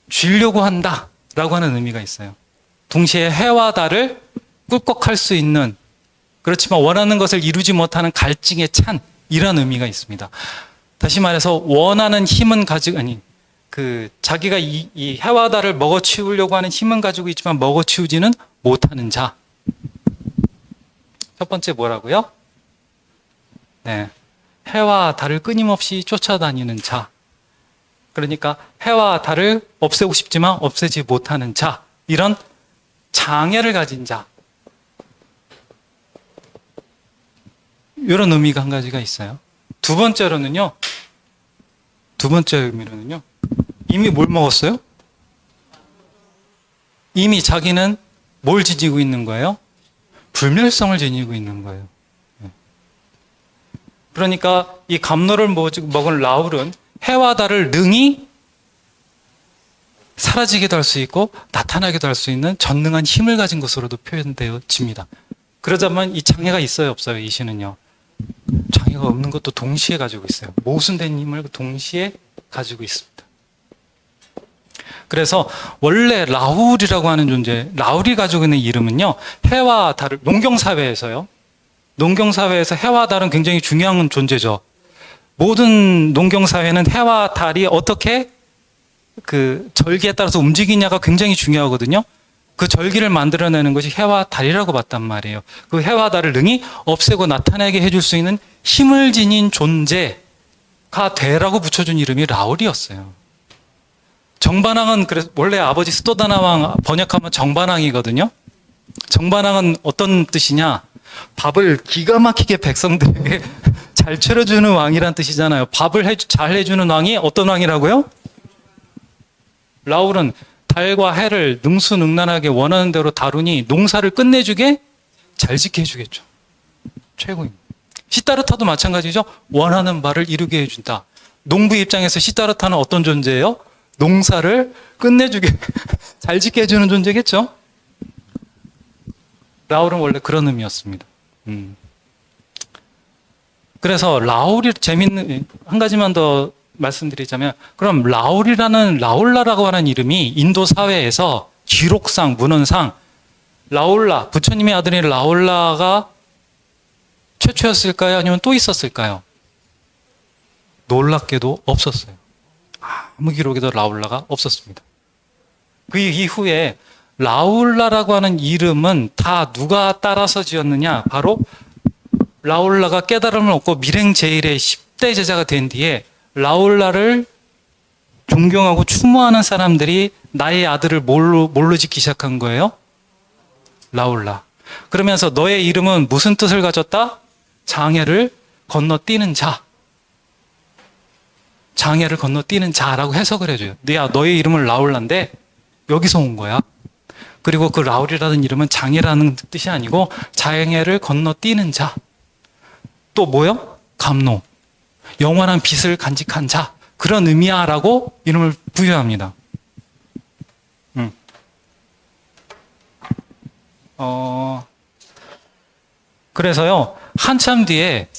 쥐려고 한다라고 하는 의미가 있어요. 동시에 해와 달을 꿀꺽할 수 있는, 그렇지만 원하는 것을 이루지 못하는 갈증에 찬 이런 의미가 있습니다. 다시 말해서 원하는 힘은 자기가 이 해와 달을 먹어치우려고 하는 힘은 가지고 있지만 먹어치우지는 못하는 자. 첫 번째 뭐라고요? 네, 해와 달을 끊임없이 쫓아다니는 자. 그러니까 해와 달을 없애고 싶지만 없애지 못하는 자. 이런 장애를 가진 자. 이런 의미가 한 가지가 있어요. 두 번째 의미로는요, 이미 뭘 먹었어요? 이미 자기는 뭘 지니고 있는 거예요? 불멸성을 지니고 있는 거예요. 그러니까 이 감로를 먹은 라훌은 해와 달을 능히 사라지게도 할 수 있고 나타나게도 할 수 있는 전능한 힘을 가진 것으로도 표현되어집니다. 그러자면 이 장애가 있어요, 없어요? 이 신은요, 장애가 없는 것도 동시에 가지고 있어요. 모순된 힘을 동시에 가지고 있습니다. 그래서 원래 라훌이라고 하는 존재, 라훌이 가지고 있는 이름은요, 해와 달을, 농경사회에서 해와 달은 굉장히 중요한 존재죠. 모든 농경사회는 해와 달이 어떻게 그 절기에 따라서 움직이냐가 굉장히 중요하거든요. 그 절기를 만들어내는 것이 해와 달이라고 봤단 말이에요. 그 해와 달을 능히 없애고 나타내게 해줄 수 있는 힘을 지닌 존재가 되라고 붙여준 이름이 라훌이었어요. 정반왕은 그래서 원래 아버지 스도다나 왕 번역하면 정반왕이거든요. 정반왕은 어떤 뜻이냐? 밥을 기가 막히게 백성들에게 잘 차려주는 왕이란 뜻이잖아요. 밥을 잘 해주는 왕이 어떤 왕이라고요? 라훌은 달과 해를 능수능란하게 원하는 대로 다루니 농사를 끝내주게 잘 짓게 해주겠죠. 최고입니다. 시타르타도 마찬가지죠. 원하는 바를 이루게 해준다. 농부 입장에서 시타르타는 어떤 존재예요? 농사를 끝내주게 잘 짓게 해주는 존재겠죠. 라울은 원래 그런 의미였습니다. 그래서 라울이 재밌는 한 가지만 더 말씀드리자면, 그럼 라울라라고 하는 이름이 인도 사회에서 기록상 문헌상 라울라, 부처님의 아들인 라울라가 최초였을까요? 아니면 또 있었을까요? 놀랍게도 없었어요. 아무 기록에도 라울라가 없었습니다. 그 이후에 라울라라고 하는 이름은 다 누가 따라서 지었느냐? 바로 라울라가 깨달음을 얻고 밀행제일의 10대 제자가 된 뒤에 라울라를 존경하고 추모하는 사람들이 나의 아들을 뭘로 짓기 시작한 거예요? 라울라. 그러면서 너의 이름은 무슨 뜻을 가졌다? 장애를 건너뛰는 자. 장애를 건너뛰는 자라고 해석을 해줘요. 너의 이름은 라울라인데 여기서 온 거야. 그리고 그 라울이라는 이름은 장애라는 뜻이 아니고 장애를 건너뛰는 자. 또 뭐요? 감노. 영원한 빛을 간직한 자. 그런 의미야라고 이름을 부여합니다. 그래서요, 한참 뒤에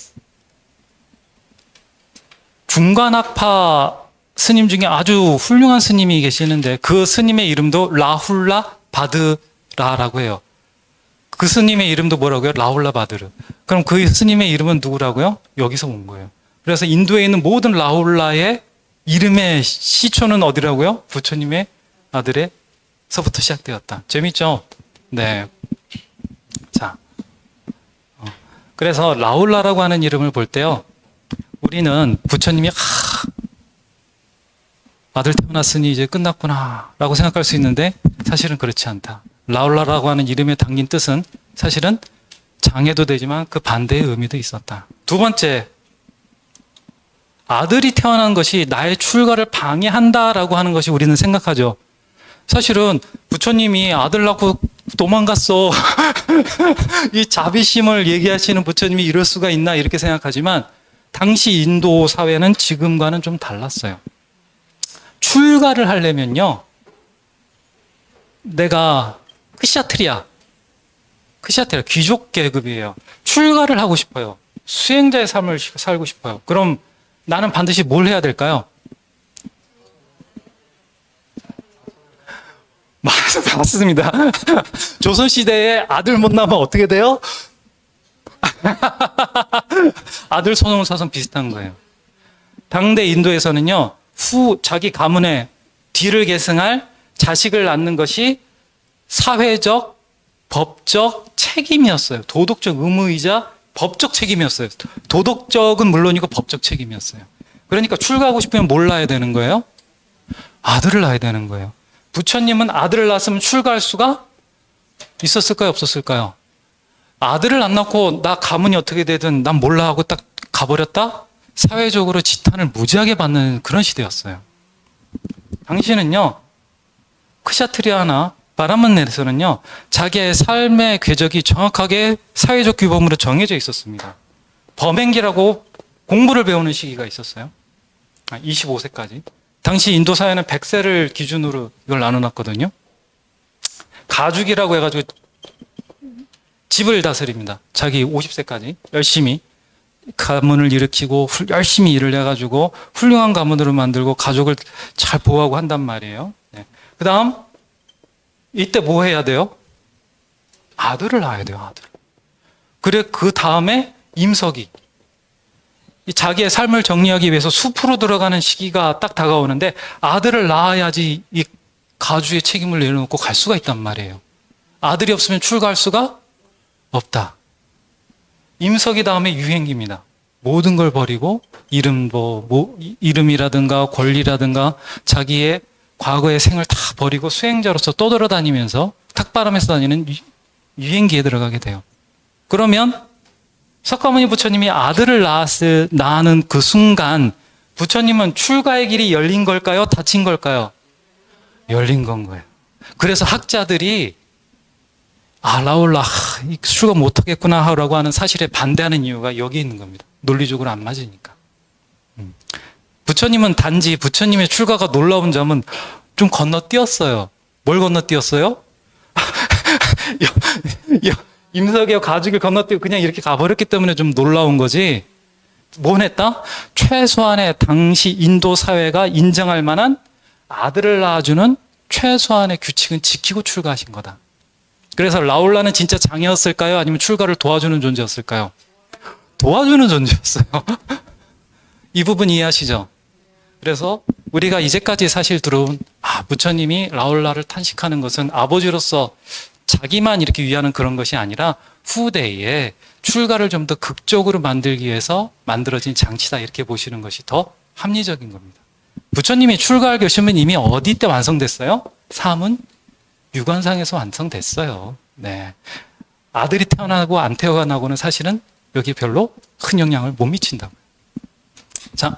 중간학파 스님 중에 아주 훌륭한 스님이 계시는데 그 스님의 이름도 라훌라 바드라라고 해요. 그 스님의 이름도 뭐라고요? 라훌라 바드르. 그럼 그 스님의 이름은 누구라고요? 여기서 온 거예요. 그래서 인도에 있는 모든 라훌라의 이름의 시초는 어디라고요? 부처님의 아들에서부터 시작되었다. 재밌죠? 네. 자, 그래서 라훌라라고 하는 이름을 볼 때요, 우리는 부처님이 아들 태어났으니 이제 끝났구나 라고 생각할 수 있는데 사실은 그렇지 않다. 라울라라고 하는 이름에 담긴 뜻은 사실은 장애도 되지만 그 반대의 의미도 있었다. 두 번째, 아들이 태어난 것이 나의 출가를 방해한다라고 하는 것이 우리는 생각하죠. 사실은 부처님이 아들 낳고 도망갔어. 이 자비심을 얘기하시는 부처님이 이럴 수가 있나 이렇게 생각하지만 당시 인도 사회는 지금과는 좀 달랐어요. 출가를 하려면요, 내가 크샤트리아 귀족 계급이에요. 출가를 하고 싶어요. 수행자의 삶을 살고 싶어요. 그럼 나는 반드시 뭘 해야 될까요? 맞습니다. 조선시대에 아들 못 낳으면 어떻게 돼요? 아들 손흥사선 비슷한 거예요. 당대 인도에서는요, 자기 가문에 뒤를 계승할 자식을 낳는 것이 사회적, 법적 책임이었어요. 도덕적 의무이자 법적 책임이었어요. 도덕적은 물론이고 법적 책임이었어요. 그러니까 출가하고 싶으면 뭘 낳아야 되는 거예요? 아들을 낳아야 되는 거예요. 부처님은 아들을 낳았으면 출가할 수가 있었을까요? 없었을까요? 아들을 안 낳고 나 가문이 어떻게 되든 난 몰라 하고 딱 가버렸다? 사회적으로 지탄을 무지하게 받는 그런 시대였어요. 당시는요, 크샤트리아나 바라문에서는요, 자기의 삶의 궤적이 정확하게 사회적 규범으로 정해져 있었습니다. 범행기라고 공부를 배우는 시기가 있었어요. 25세까지. 당시 인도 사회는 100세를 기준으로 이걸 나눠놨거든요. 가죽이라고 해가지고 집을 다스립니다. 자기 50세까지 열심히 가문을 일으키고 열심히 일을 해가지고 훌륭한 가문으로 만들고 가족을 잘 보호하고 한단 말이에요. 네. 그 다음 이때 뭐 해야 돼요? 아들을 낳아야 돼요. 아들. 그래, 그 다음에 임석이 자기의 삶을 정리하기 위해서 숲으로 들어가는 시기가 딱 다가오는데 아들을 낳아야지 이 가주의 책임을 내려놓고 갈 수가 있단 말이에요. 아들이 없으면 출가할 수가 없다. 임석이 다음에 유행기입니다. 모든 걸 버리고 이름이라든가 권리라든가 자기의 과거의 생을 다 버리고 수행자로서 떠돌아다니면서 탁바람에서 다니는 유행기에 들어가게 돼요. 그러면 석가모니 부처님이 아들을 낳는 그 순간 부처님은 출가의 길이 열린 걸까요? 닫힌 걸까요? 열린 건 거예요. 그래서 학자들이 라울라 출가 못하겠구나 라고 하는 사실에 반대하는 이유가 여기 있는 겁니다. 논리적으로 안 맞으니까. 부처님은 단지 부처님의 출가가 놀라운 점은 좀 건너뛰었어요. 뭘 건너뛰었어요? 임석의 가죽을 건너뛰고 그냥 이렇게 가버렸기 때문에 좀 놀라운 거지. 뭘 했다? 최소한의 당시 인도 사회가 인정할 만한 아들을 낳아주는 최소한의 규칙은 지키고 출가하신 거다. 그래서 라울라는 진짜 장이었을까요? 아니면 출가를 도와주는 존재였을까요? 도와주는 존재였어요. 이 부분 이해하시죠? 그래서 우리가 이제까지 사실 들어온 부처님이 라울라를 탄식하는 것은 아버지로서 자기만 이렇게 위하는 그런 것이 아니라 후대에 출가를 좀 더 극적으로 만들기 위해서 만들어진 장치다 이렇게 보시는 것이 더 합리적인 겁니다. 부처님이 출가할 결심은 이미 어디 때 완성됐어요? 삶은 유관상에서 완성됐어요. 네. 아들이 태어나고 안 태어나고는 사실은 여기 별로 큰 영향을 못 미친다고요. 자,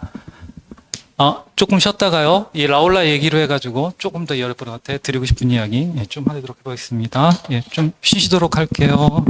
조금 쉬었다가요. 이 라울라 얘기로 해가지고 조금 더 여러분한테 드리고 싶은 이야기 좀 하도록 해보겠습니다. 좀 쉬시도록 할게요.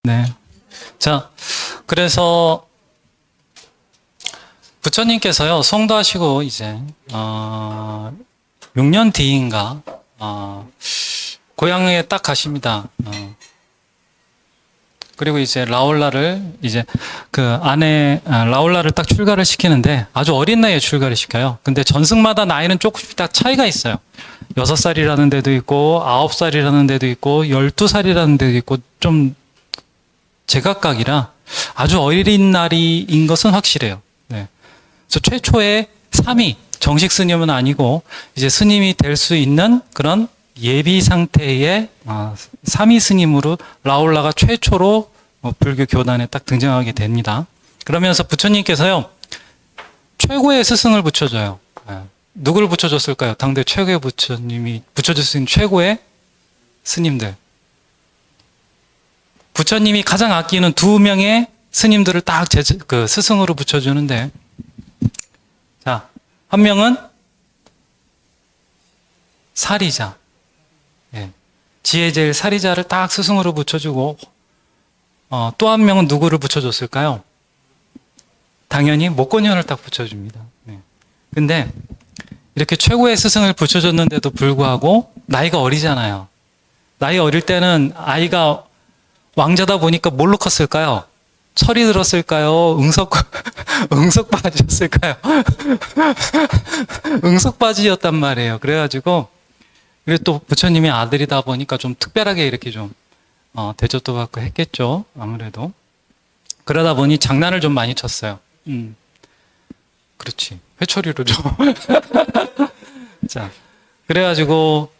네. 자, 그래서 부처님께서요, 성도하시고 이제 6년 뒤인가 고향에 딱 가십니다. 그리고 이제 라올라를 이제 그 아내 라올라를 딱 출가를 시키는데 아주 어린 나이에 출가를 시켜요. 근데 전승마다 나이는 조금씩 다 차이가 있어요. 6살이라는 데도 있고 9살이라는 데도 있고 12살이라는 데도 있고 좀 제각각이라 아주 어린 날인 것은 확실해요. 네. 그래서 최초의 3위 정식 스님은 아니고 이제 스님이 될 수 있는 그런 예비 상태의 3위 스님으로 라올라가 최초로 불교 교단에 딱 등장하게 됩니다. 그러면서 부처님께서요, 최고의 스승을 붙여줘요. 누구를 붙여줬을까요? 당대 최고의 부처님이 붙여줄 수 있는 최고의 스님들. 부처님이 가장 아끼는 2명의 스님들을 딱 그 스승으로 붙여주는데, 자, 한 명은 사리자. 예. 지혜제일 사리자를 딱 스승으로 붙여주고, 또 한 명은 누구를 붙여줬을까요? 당연히 목건현을 딱 붙여줍니다. 네. 근데 이렇게 최고의 스승을 붙여줬는데도 불구하고 나이가 어리잖아요. 나이 어릴 때는 아이가 왕자다 보니까 뭘로 컸을까요? 철이 들었을까요? 응석바지였을까요? 응석바지였단 말이에요. 그래가지고 그리고 또 부처님의 아들이다 보니까 좀 특별하게 이렇게 좀 대접도 받고 했겠죠. 아무래도 그러다 보니 장난을 좀 많이 쳤어요. 그렇지. 회초리로 좀. 자, 그래가지고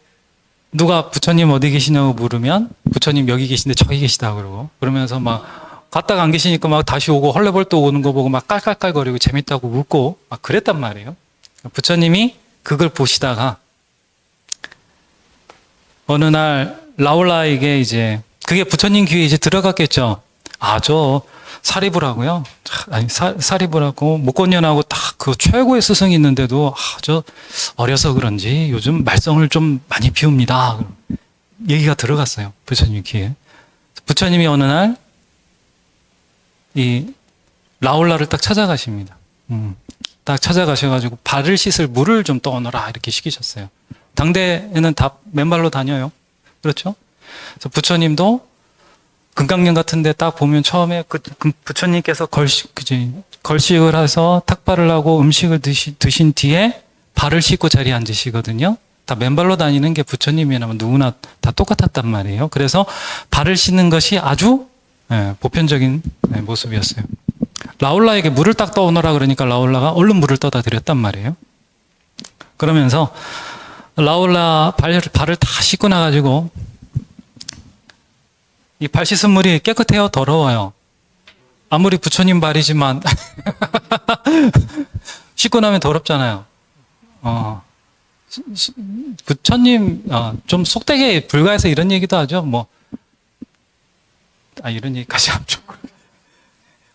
누가 부처님 어디 계시냐고 물으면 부처님 여기 계신데 저기 계시다 그러고 그러면서 막 갔다가 안 계시니까 막 다시 오고 헐레벌떡 오는 거 보고 막 깔깔깔거리고 재밌다고 웃고 막 그랬단 말이에요. 부처님이 그걸 보시다가 어느 날 라올라에게 이제 그게 부처님 귀에 이제 들어갔겠죠. 저 사리부라고요. 아니 사리부라고 목건년하고 딱 그 최고의 스승이 있는데도 저 어려서 그런지 요즘 말썽을 좀 많이 피웁니다. 얘기가 들어갔어요. 부처님 귀에. 부처님이 어느 날 이 라올라를 딱 찾아가십니다. 딱 찾아가셔가지고 발을 씻을 물을 좀 떠오너라 이렇게 시키셨어요. 당대에는 다 맨발로 다녀요. 그렇죠? 그래서 부처님도 금강경 같은데 딱 보면 처음에 그 부처님께서 걸식을 해서 탁발을 하고 음식을 드신 뒤에 발을 씻고 자리에 앉으시거든요. 다 맨발로 다니는 게 부처님이라면 누구나 다 똑같았단 말이에요. 그래서 발을 씻는 것이 아주 보편적인 모습이었어요. 라올라에게 물을 딱 떠오너라 그러니까 라올라가 얼른 물을 떠다 드렸단 말이에요. 그러면서 라올라 발을 다 씻고 나가지고 이 발 씻은 물이 깨끗해요? 더러워요? 아무리 부처님 발이지만 씻고 나면 더럽잖아요. 부처님 좀 속되게 불가해서 이런 얘기도 하죠. 뭐 이런 얘기까지 하면 좀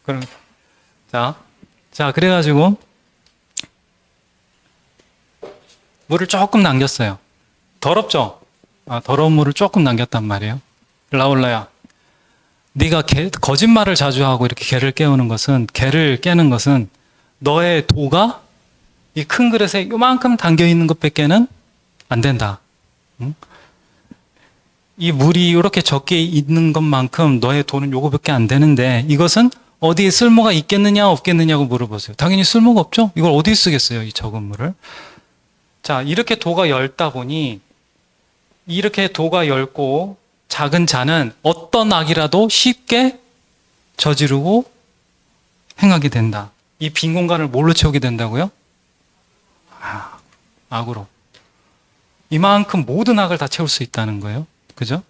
그럼 자 그래가지고 물을 조금 남겼어요. 더럽죠? 더러운 물을 조금 남겼단 말이에요. 라올라야, 네가 거짓말을 자주 하고 이렇게 개를 깨는 것은 너의 도가 이 큰 그릇에 요만큼 담겨 있는 것밖에는 안 된다. 응? 이 물이 이렇게 적게 있는 것만큼 너의 도는 요거밖에 안 되는데 이것은 어디에 쓸모가 있겠느냐 없겠느냐고 물어보세요. 당연히 쓸모가 없죠. 이걸 어디에 쓰겠어요, 이 적은 물을. 자, 이렇게 도가 엷다 보니 이렇게 도가 엷고 작은 자는 어떤 악이라도 쉽게 저지르고 행하게 된다. 이 빈 공간을 뭘로 채우게 된다고요? 악으로. 이만큼 모든 악을 다 채울 수 있다는 거예요. 그죠?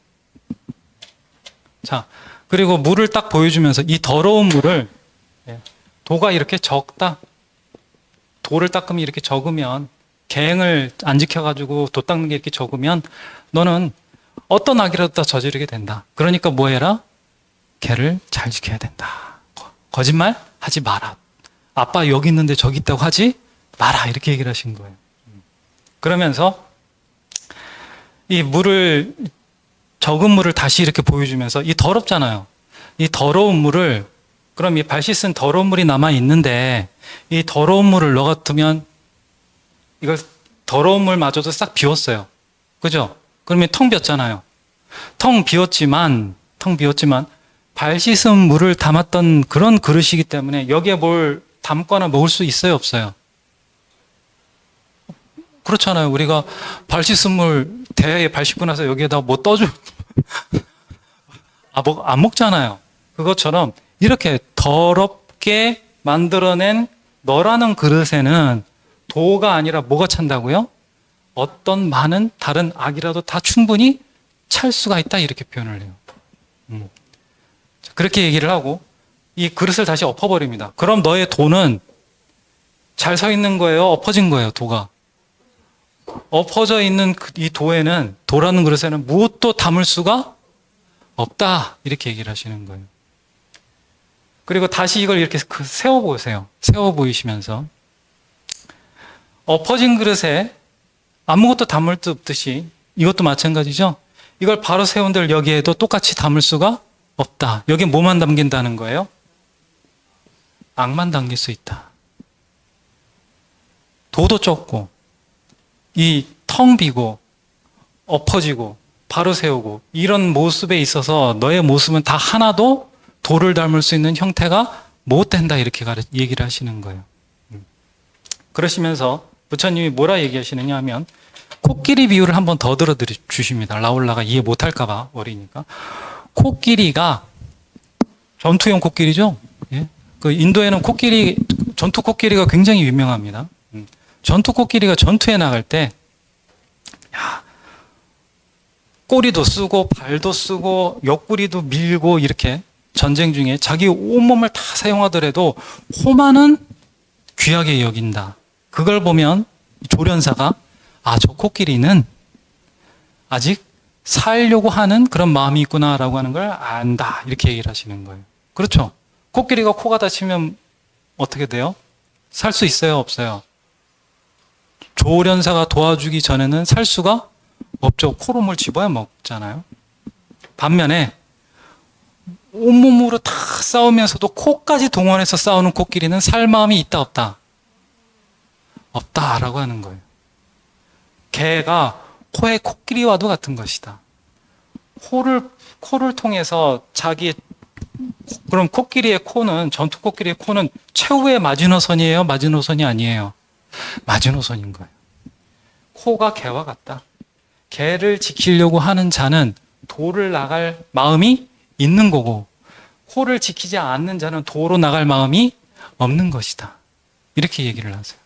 자, 그리고 물을 딱 보여주면서 이 더러운 물을 도가 이렇게 적다. 도를 닦으면 이렇게 적으면 계행을 안 지켜가지고 도 닦는 게 이렇게 적으면 너는 어떤 악이라도 다 저지르게 된다. 그러니까 뭐 해라? 개를 잘 지켜야 된다. 거짓말 하지 마라. 아빠 여기 있는데 저기 있다고 하지 마라. 이렇게 얘기를 하신 거예요. 그러면서 이 물을 적은 물을 다시 이렇게 보여주면서 이 더럽잖아요. 이 더러운 물을, 그럼 이 발 씻은 더러운 물이 남아 있는데 이 더러운 물을 넣어 두면 이걸 더러운 물마저도 싹 비웠어요. 그죠? 그러면 텅 비었잖아요. 텅 비었지만 발 씻은 물을 담았던 그런 그릇이기 때문에 여기에 뭘 담거나 먹을 수 있어요, 없어요? 그렇잖아요. 우리가 발 씻은 물 대야에 발 씻고 나서 여기에다 뭐 떠줘. 안 먹잖아요. 그것처럼 이렇게 더럽게 만들어낸 너라는 그릇에는 도가 아니라 뭐가 찬다고요? 어떤 많은 다른 악이라도 다 충분히 찰 수가 있다, 이렇게 표현을 해요. 그렇게 얘기를 하고 이 그릇을 다시 엎어버립니다. 그럼 너의 도는 잘 서 있는 거예요? 엎어진 거예요, 도가? 엎어져 있는 이 도에는, 도라는 그릇에는 무엇도 담을 수가 없다, 이렇게 얘기를 하시는 거예요. 그리고 다시 이걸 이렇게 세워보세요. 세워 보이시면서 엎어진 그릇에 아무것도 담을 데 없듯이 이것도 마찬가지죠. 이걸 바로 세운들 여기에도 똑같이 담을 수가 없다. 여기에 뭐만 담긴다는 거예요? 악만 담길 수 있다. 도도 좁고 이 텅 비고 엎어지고 바로 세우고 이런 모습에 있어서 너의 모습은 다 하나도 도를 닮을 수 있는 형태가 못 된다, 이렇게 얘기를 하시는 거예요. 그러시면서 부처님이 뭐라 얘기하시느냐 하면 코끼리 비유를 한번 더 들어 주십니다. 라울라가 이해 못할까 봐, 어리니까. 코끼리가 전투용 코끼리죠. 예? 그 인도에는 전투 코끼리가 굉장히 유명합니다. 전투 코끼리가 전투에 나갈 때 꼬리도 쓰고 발도 쓰고 옆구리도 밀고 이렇게 전쟁 중에 자기 온몸을 다 사용하더라도 호만은 귀하게 여긴다. 그걸 보면 조련사가 저 코끼리는 아직 살려고 하는 그런 마음이 있구나라고 하는 걸 안다, 이렇게 얘기를 하시는 거예요. 그렇죠? 코끼리가 코가 다치면 어떻게 돼요? 살 수 있어요, 없어요? 조련사가 도와주기 전에는 살 수가 없죠. 코로 뭘 집어야 먹잖아요. 반면에 온몸으로 다 싸우면서도 코까지 동원해서 싸우는 코끼리는 살 마음이 있다, 없다? 없다라고 하는 거예요. 개가 코의 코끼리와도 같은 것이다. 코를 통해서 그럼 코끼리의 코는, 전투 코끼리의 코는 최후의 마지노선이에요? 마지노선이 아니에요? 마지노선인 거예요. 코가 개와 같다. 개를 지키려고 하는 자는 도를 나갈 마음이 있는 거고, 코를 지키지 않는 자는 도로 나갈 마음이 없는 것이다. 이렇게 얘기를 하세요.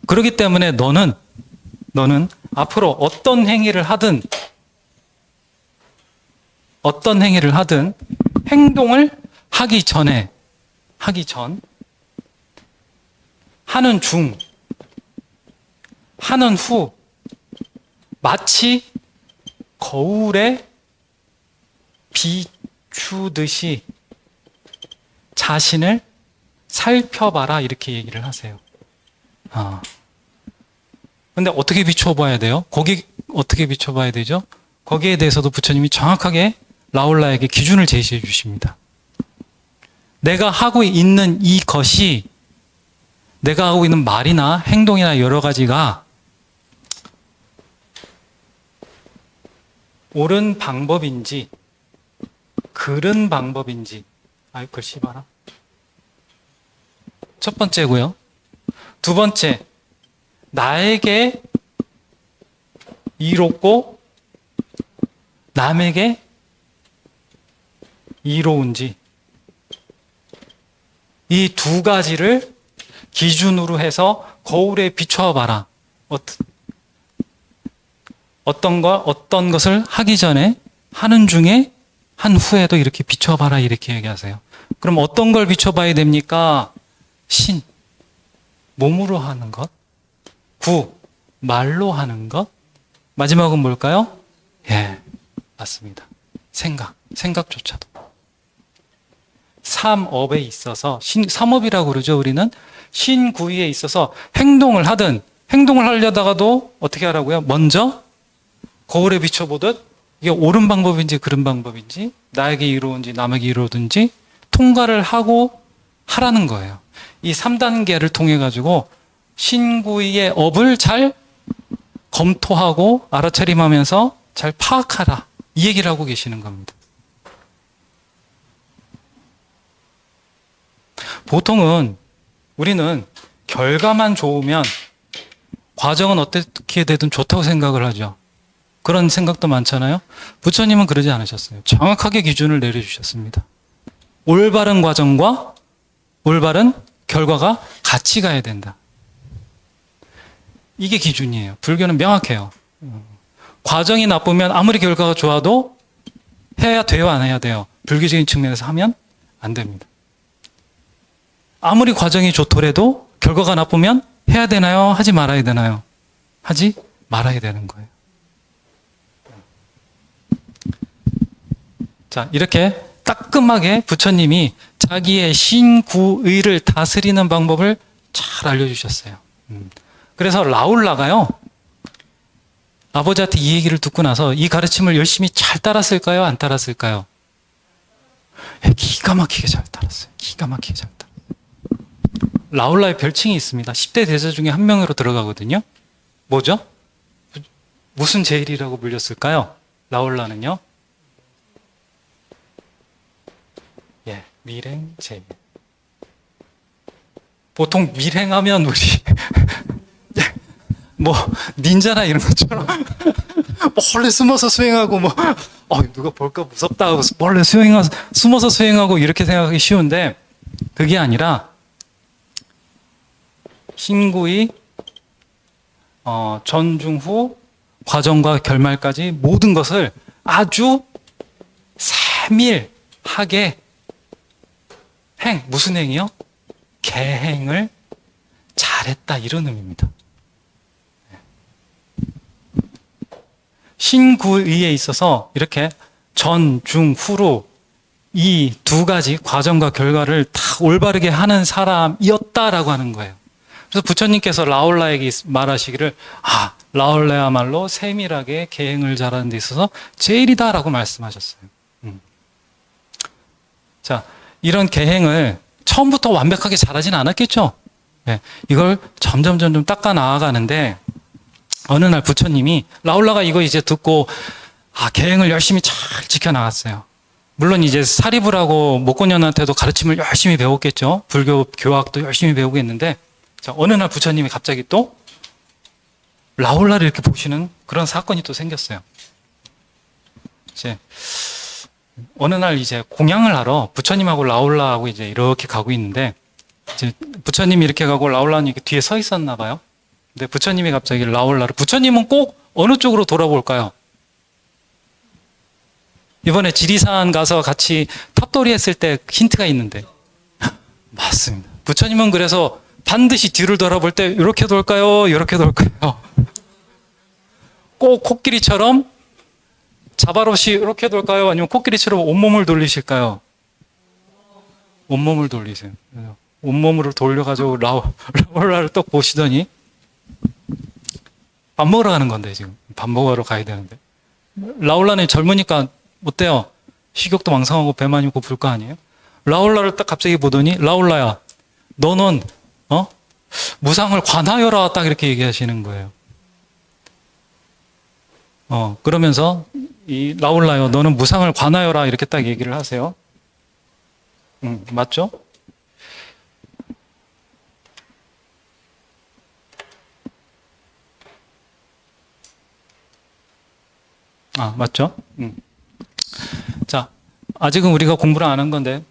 그렇기 때문에 너는 앞으로 어떤 행위를 하든 행동을 하기 전, 하는 중, 하는 후, 마치 거울에 비추듯이 자신을 살펴봐라, 이렇게 얘기를 하세요. 근데 어떻게 비춰봐야 돼요? 거기 어떻게 비춰봐야 되죠? 거기에 대해서도 부처님이 정확하게 라울라에게 기준을 제시해 주십니다. 내가 하고 있는 이것이, 내가 하고 있는 말이나 행동이나 여러 가지가 옳은 방법인지 그른 방법인지, 글씨 봐라. 첫 번째고요. 두 번째, 나에게 이롭고 남에게 이로운지, 이 두 가지를 기준으로 해서 거울에 비춰봐라. 어떤 것을 하기 전에, 하는 중에, 한 후에도 이렇게 비춰봐라, 이렇게 얘기하세요. 그럼 어떤 걸 비춰봐야 됩니까? 신, 몸으로 하는 것. 구, 말로 하는 것. 마지막은 뭘까요? 예, 맞습니다. 생각조차도. 삼업에 있어서, 삼업이라고 그러죠, 우리는. 신구위에 있어서 행동을 하려다가도 어떻게 하라고요? 먼저 거울에 비춰보듯 이게 옳은 방법인지 그른 방법인지 나에게 이로운지 남에게 이로운지 통과를 하고 하라는 거예요. 이 3단계를 통해 가지고 신구의 업을 잘 검토하고 알아차림하면서 잘 파악하라. 이 얘기를 하고 계시는 겁니다. 보통은 우리는 결과만 좋으면 과정은 어떻게 되든 좋다고 생각을 하죠. 그런 생각도 많잖아요. 부처님은 그러지 않으셨어요. 정확하게 기준을 내려주셨습니다. 올바른 과정과 올바른 결과가 같이 가야 된다. 이게 기준이에요. 불교는 명확해요. 과정이 나쁘면 아무리 결과가 좋아도 해야 돼요, 안 해야 돼요? 불교적인 측면에서 하면 안 됩니다. 아무리 과정이 좋더라도 결과가 나쁘면 해야 되나요? 하지 말아야 되나요? 하지 말아야 되는 거예요. 자, 이렇게 따끔하게 부처님이 자기의 신구의를 다스리는 방법을 잘 알려주셨어요. 그래서 라울라가요, 아버지한테 이 얘기를 듣고 나서 이 가르침을 열심히 잘 따랐을까요? 안 따랐을까요? 기가 막히게 잘 따랐어요. 기가 막히게 잘 따랐어요. 라울라의 별칭이 있습니다. 10대 대자 중에 한 명으로 들어가거든요. 뭐죠? 무슨 제일이라고 불렸을까요? 라울라는요? 예, 밀행 제일. 보통 밀행하면 우리 뭐 닌자나 이런 것처럼 몰래 숨어서 수행하고 뭐 누가 볼까 무섭다 하고 몰래 숨어서 수행하고 이렇게 생각하기 쉬운데 그게 아니라 신구의 전중후 과정과 결말까지 모든 것을 아주 세밀하게 무슨 행이요? 계행을 잘했다 이런 의미입니다. 신구의에 있어서 이렇게 전, 중, 후로 이 두 가지 과정과 결과를 다 올바르게 하는 사람이었다라고 하는 거예요. 그래서 부처님께서 라울라에게 말하시기를 라울라야말로 세밀하게 계행을 잘하는 데 있어서 제일이다라고 말씀하셨어요. 자, 이런 계행을 처음부터 완벽하게 잘하진 않았겠죠. 네, 이걸 점점 닦아 나아가는데 어느 날 부처님이 라울라가 이거 이제 듣고 계행을 열심히 잘 지켜나갔어요. 물론 이제 사리불하고 목곤년한테도 가르침을 열심히 배웠겠죠. 불교 교학도 열심히 배우고 있는데 자, 어느 날 부처님이 갑자기 또 라울라를 이렇게 보시는 그런 사건이 또 생겼어요. 이제 어느 날 이제 공양을 하러 부처님하고 라울라하고 이제 이렇게 가고 있는데 이제 부처님이 이렇게 가고 라울라는 이렇게 뒤에 서 있었나 봐요. 근데 부처님이 갑자기 라울라를 부처님은 꼭 어느 쪽으로 돌아볼까요? 이번에 지리산 가서 같이 탑돌이 했을 때 힌트가 있는데 맞습니다. 부처님은 그래서 반드시 뒤를 돌아볼 때 이렇게 돌까요? 이렇게 돌까요? 꼭 코끼리처럼 자발없이 이렇게 돌까요? 아니면 코끼리처럼 온몸을 돌리실까요? 온몸을 돌리세요. 온몸으로 돌려가지고 라울라를 딱 보시더니 밥 먹으러 가는 건데 지금 밥 먹으러 가야 되는데 라울라는 젊으니까 어때요? 식욕도 왕성하고 배만 있고 불 거 아니에요? 라울라를 딱 갑자기 보더니 라울라야 너는 무상을 관하여라 딱 이렇게 얘기하시는 거예요. 그러면서 이 라울라요 너는 무상을 관하여라 이렇게 딱 얘기를 하세요. 맞죠? 맞죠? 자, 아직은 우리가 공부를 안 한 건데,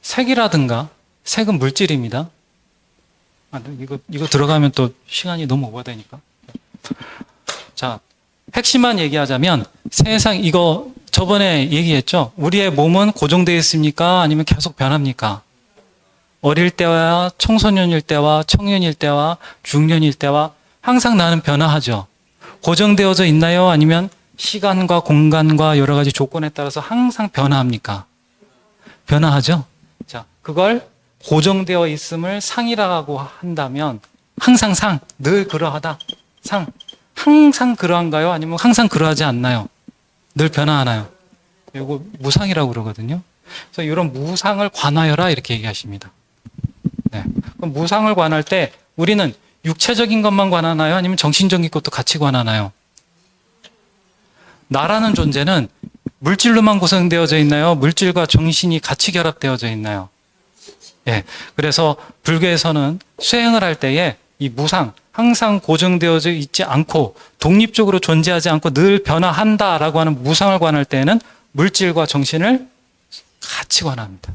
색이라든가, 색은 물질입니다. 이거 들어가면 또 시간이 너무 오버되니까. 자, 핵심만 얘기하자면, 이거 저번에 얘기했죠? 우리의 몸은 고정되어 있습니까? 아니면 계속 변합니까? 어릴 때와 청소년일 때와 청년일 때와 중년일 때와 항상 나는 변화하죠. 고정되어져 있나요? 아니면 시간과 공간과 여러 가지 조건에 따라서 항상 변화합니까? 변화하죠? 자, 그걸 고정되어 있음을 상이라고 한다면 항상 늘 그러하다. 항상 그러한가요? 아니면 항상 그러하지 않나요? 늘 변화하나요? 이거 무상이라고 그러거든요. 그래서 이런 무상을 관하여라 이렇게 얘기하십니다. 네. 그럼 무상을 관할 때 우리는 육체적인 것만 관하나요? 아니면 정신적인 것도 같이 관하나요? 나라는 존재는 물질로만 구성되어져 있나요? 물질과 정신이 같이 결합되어져 있나요? 예. 그래서 불교에서는 수행을 할 때에 이 무상, 항상 고정되어져 있지 않고 독립적으로 존재하지 않고 늘 변화한다라고 하는 무상을 관할 때에는 물질과 정신을 같이 관합니다.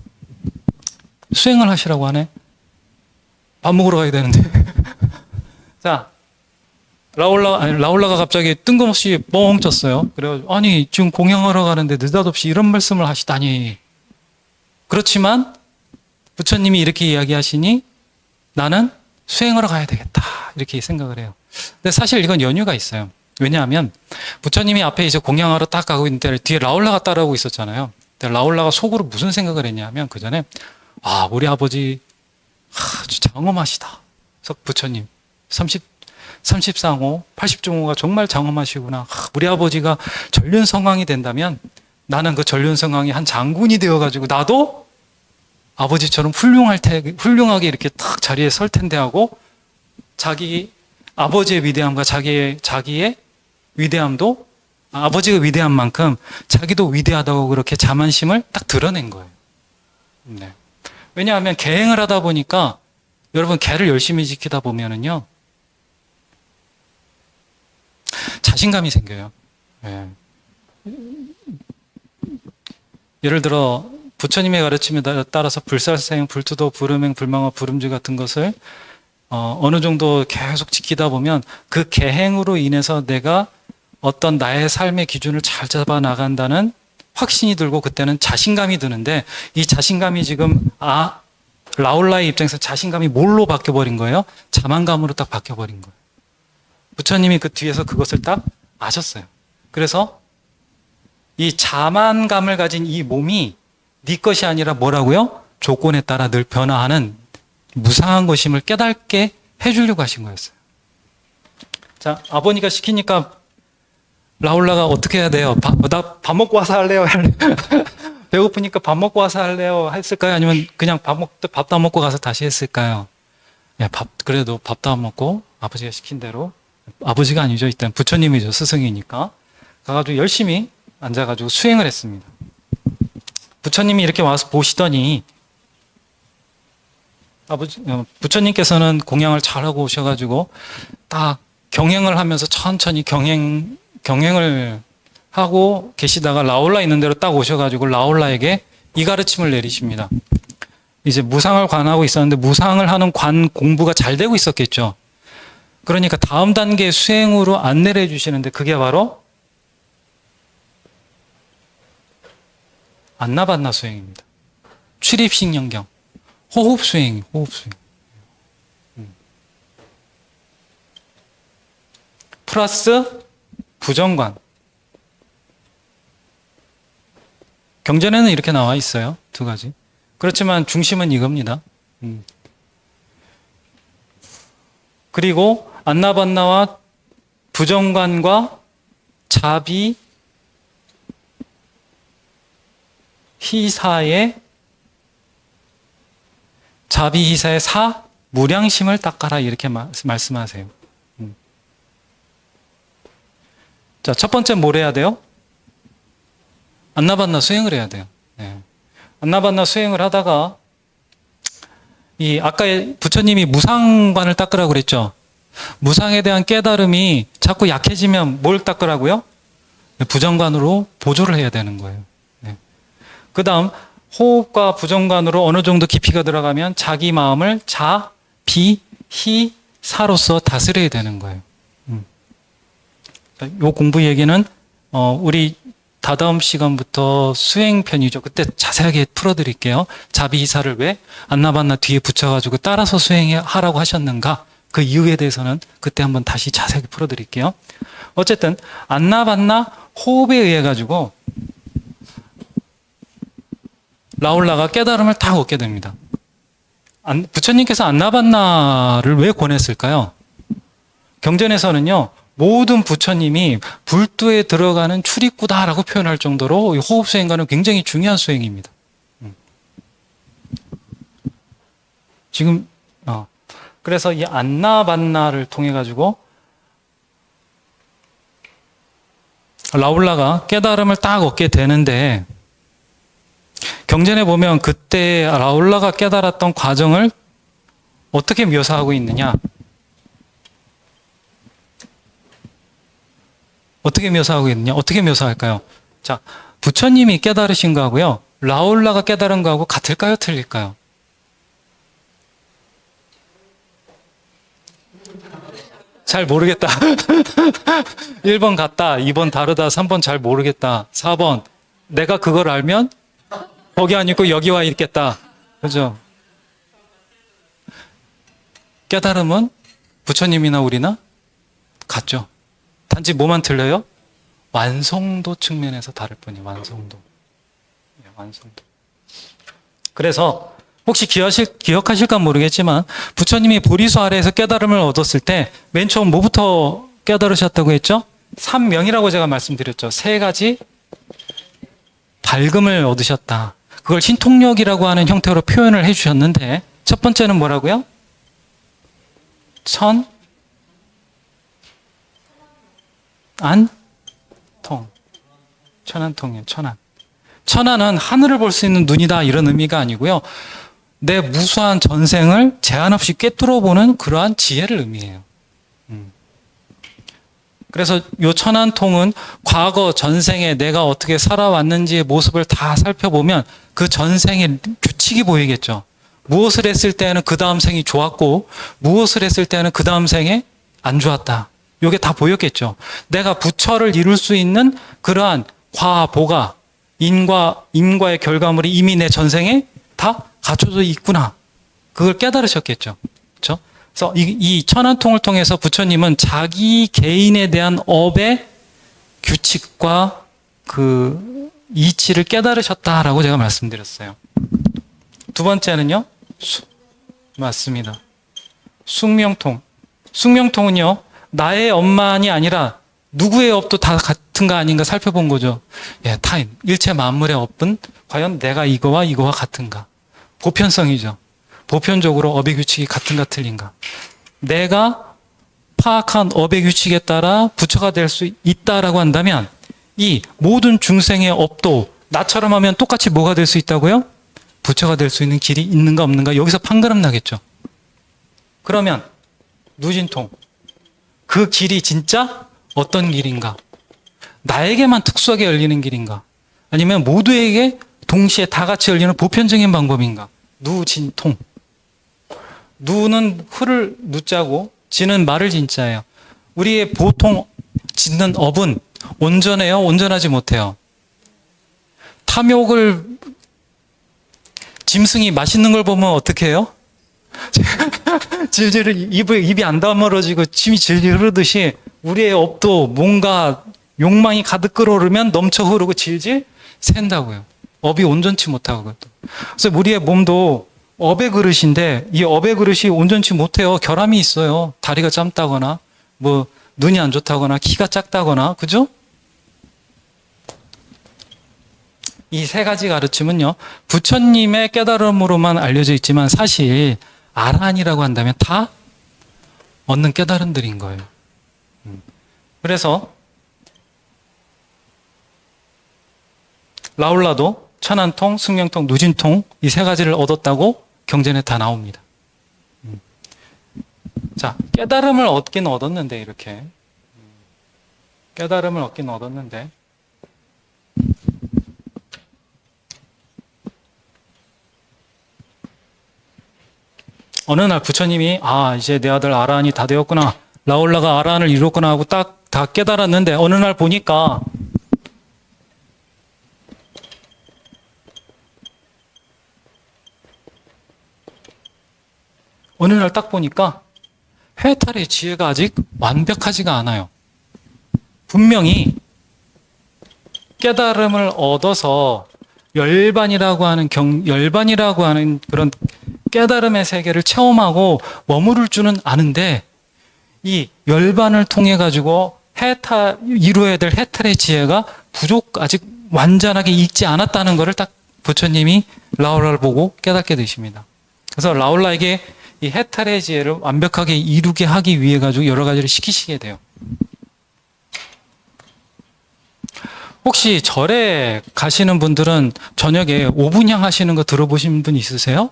수행을 하시라고 하네. 밥 먹으러 가야 되는데. 자, 라울라가 갑자기 뜬금없이 뻥 쳤어요. 그래가지고, 아니, 지금 공양하러 가는데 느닷없이 이런 말씀을 하시다니. 그렇지만, 부처님이 이렇게 이야기하시니, 나는 수행하러 가야 되겠다. 이렇게 생각을 해요. 근데 사실 이건 연유가 있어요. 왜냐하면, 부처님이 앞에 이제 공양하러 딱 가고 있는데, 뒤에 라울라가 따라오고 있었잖아요. 근데 라울라가 속으로 무슨 생각을 했냐면, 그 전에, 아, 우리 아버지, 아주 장엄하시다. 그래서 부처님, 30상호, 80종호가 정말 장엄하시구나. 우리 아버지가 전륜성왕이 된다면 나는 그 전륜성왕이 한 장군이 되어가지고 나도 아버지처럼 훌륭하게 이렇게 딱 자리에 설 텐데 하고 자기 아버지의 위대함과 자기의 위대함도 아버지가 위대한 만큼 자기도 위대하다고 그렇게 자만심을 딱 드러낸 거예요. 네. 왜냐하면 계행을 하다 보니까 여러분 계를 열심히 지키다 보면은요 자신감이 생겨요. 네. 예를 들어 부처님의 가르침에 따라서 불살생, 불투도, 불음행, 불망화, 불음주 같은 것을 어느 정도 계속 지키다 보면 그 계행으로 인해서 내가 어떤 나의 삶의 기준을 잘 잡아 나간다는 확신이 들고 그때는 자신감이 드는데 이 자신감이 지금 라울라의 입장에서 자신감이 뭘로 바뀌어버린 거예요? 자만감으로 딱 바뀌어버린 거예요. 부처님이 그 뒤에서 그것을 딱 아셨어요. 그래서 이 자만감을 가진 이 몸이 네 것이 아니라 뭐라고요? 조건에 따라 늘 변화하는 무상한 것임을 깨닫게 해주려고 하신 거였어요. 자, 아버니가 시키니까 라울라가 어떻게 해야 돼요? 나 밥 먹고 와서 할래요? 배고프니까 밥 먹고 와서 할래요? 했을까요? 아니면 그냥 밥도 안 먹고 가서 다시 했을까요? 야, 그래도 밥도 안 먹고 아버지가 시킨 대로 아버지가 아니죠. 일단 부처님이죠. 스승이니까. 가가지고 열심히 앉아가지고 수행을 했습니다. 부처님이 이렇게 와서 보시더니 부처님께서는 공양을 잘하고 오셔가지고 딱 경행을 하면서 천천히 경행을 하고 계시다가 라울라 있는 대로 딱 오셔가지고 라울라에게 이 가르침을 내리십니다. 이제 무상을 관하고 있었는데 무상을 하는 관 공부가 잘 되고 있었겠죠. 그러니까 다음 단계 수행으로 안내를 해주시는데 그게 바로 안나반나 수행입니다. 출입식연경, 호흡 수행. 플러스 부정관. 경전에는 이렇게 나와 있어요. 두 가지. 그렇지만 중심은 이겁니다. 그리고 안나반나와 부정관과 자비 희사의 사 무량심을 닦아라 이렇게 말씀하세요. 자, 첫 번째 뭘 해야 돼요? 안나반나 수행을 해야 돼요. 네. 안나반나 수행을 하다가 아까 부처님이 무상관을 닦으라고 그랬죠. 무상에 대한 깨달음이 자꾸 약해지면 뭘 닦으라고요? 부정관으로 보조를 해야 되는 거예요. 네. 그 다음 호흡과 부정관으로 어느 정도 깊이가 들어가면 자기 마음을 자, 비, 희, 사로서 다스려야 되는 거예요. 요 공부 얘기는 우리 다다음 시간부터 수행편이죠. 그때 자세하게 풀어드릴게요. 자비희사를 왜 안나반나 뒤에 붙여가지고 따라서 수행하라고 하셨는가? 그 이유에 대해서는 그때 한번 다시 자세하게 풀어드릴게요. 어쨌든 안나반나 호흡에 의해 가지고 라울라가 깨달음을 다 얻게 됩니다. 부처님께서 안나반나를 왜 권했을까요? 경전에서는요, 모든 부처님이 불두에 들어가는 출입구다라고 표현할 정도로 이 호흡 수행과는 굉장히 중요한 수행입니다. 지금 그래서 이 안나반나를 통해 가지고 라울라가 깨달음을 딱 얻게 되는데, 경전에 보면 그때 라울라가 깨달았던 과정을 어떻게 묘사하고 있느냐? 어떻게 묘사하고 있느냐? 어떻게 묘사할까요? 자, 부처님이 깨달으신 거하고요, 라울라가 깨달은 거하고 같을까요? 틀릴까요? 잘 모르겠다. 1번 같다, 2번 다르다, 3번 잘 모르겠다, 4번 내가 그걸 알면 거기 안 있고 여기 와 있겠다. 그죠? 깨달음은 부처님이나 우리나 같죠. 단지 뭐만 틀려요? 완성도 측면에서 다를 뿐이에요. 완성도. 완성도. 그래서 혹시 기억하실까 모르겠지만 부처님이 보리수 아래에서 깨달음을 얻었을 때 맨 처음 뭐부터 깨달으셨다고 했죠? 삼명이라고 제가 말씀드렸죠. 3가지 밝음을 얻으셨다. 그걸 신통력이라고 하는 형태로 표현을 해주셨는데, 첫 번째는 뭐라고요? 천안통이에요. 천안은 하늘을 볼 수 있는 눈이다, 이런 의미가 아니고요, 내 무수한 전생을 제한 없이 꿰뚫어 보는 그러한 지혜를 의미해요. 그래서 요 천안통은 과거 전생에 내가 어떻게 살아왔는지의 모습을 다 살펴보면 그 전생의 규칙이 보이겠죠. 무엇을 했을 때는 그 다음 생이 좋았고 무엇을 했을 때는 그 다음 생에 안 좋았다. 요게 다 보였겠죠. 내가 부처를 이룰 수 있는 그러한 과보가, 인과의 결과물이 이미 내 전생에 다 갖춰져 있구나. 그걸 깨달으셨겠죠. 그렇죠? 그래서 이 천안통을 통해서 부처님은 자기 개인에 대한 업의 규칙과 그 이치를 깨달으셨다라고 제가 말씀드렸어요. 두 번째는요, 맞습니다. 숙명통. 숙명통은요, 나의 업만이 아니라 누구의 업도 다 같은가 아닌가 살펴본 거죠. 예, 타임, 일체 만물의 업은 과연 내가 이거와 이거와 같은가? 보편성이죠. 보편적으로 업의 규칙이 같은가 틀린가? 내가 파악한 업의 규칙에 따라 부처가 될 수 있다라고 한다면 이 모든 중생의 업도 나처럼 하면 똑같이 뭐가 될 수 있다고요? 부처가 될 수 있는 길이 있는가 없는가? 여기서 판가름 나겠죠. 그러면 누진통, 그 길이 진짜 어떤 길인가? 나에게만 특수하게 열리는 길인가? 아니면 모두에게 동시에 다 같이 열리는 보편적인 방법인가? 누진통. 누는 흐를 누자고 지는 말을 진자예요. 우리의 보통 짓는 업은 온전해요? 온전하지 못해요? 탐욕을, 짐승이 맛있는 걸 보면 어떻게 해요? 질질 입이 안 다물어지고 침이 질질 흐르듯이 우리의 업도 뭔가 욕망이 가득 끓어오르면 넘쳐 흐르고 질질 샌다고요. 업이 온전치 못하고. 그것도. 그래서 우리의 몸도 업의 그릇인데 이 업의 그릇이 온전치 못해요. 결함이 있어요. 다리가 짧다거나 뭐 눈이 안 좋다거나 키가 작다거나, 그죠? 이 3가지 가르침은요, 부처님의 깨달음으로만 알려져 있지만 사실 아라한이라고 한다면 다 얻는 깨달음들인 거예요. 그래서 라울라도 천안통, 숙명통, 누진통 이 3가지를 얻었다고 경전에 다 나옵니다. 자, 깨달음을 얻긴 얻었는데, 이렇게 깨달음을 얻긴 얻었는데 어느 날 부처님이 이제 내 아들 아라한이 다 되었구나, 라울라가 아라한을 이뤘구나 하고 딱 다 깨달았는데 어느 날 보니까 해탈의 지혜가 아직 완벽하지가 않아요. 분명히 깨달음을 얻어서 열반이라고 하는 그런 깨달음의 세계를 체험하고 머무를 줄은 아는데 이 열반을 통해 가지고 이루어야 될 해탈의 지혜가 아직 완전하게 익지 않았다는 것을 딱 부처님이 라울라를 보고 깨닫게 되십니다. 그래서 라울라에게 이 해탈의 지혜를 완벽하게 이루게 하기 위해 가지고 여러 가지를 시키시게 돼요. 혹시 절에 가시는 분들은 저녁에 오분향 하시는 거 들어보신 분 있으세요?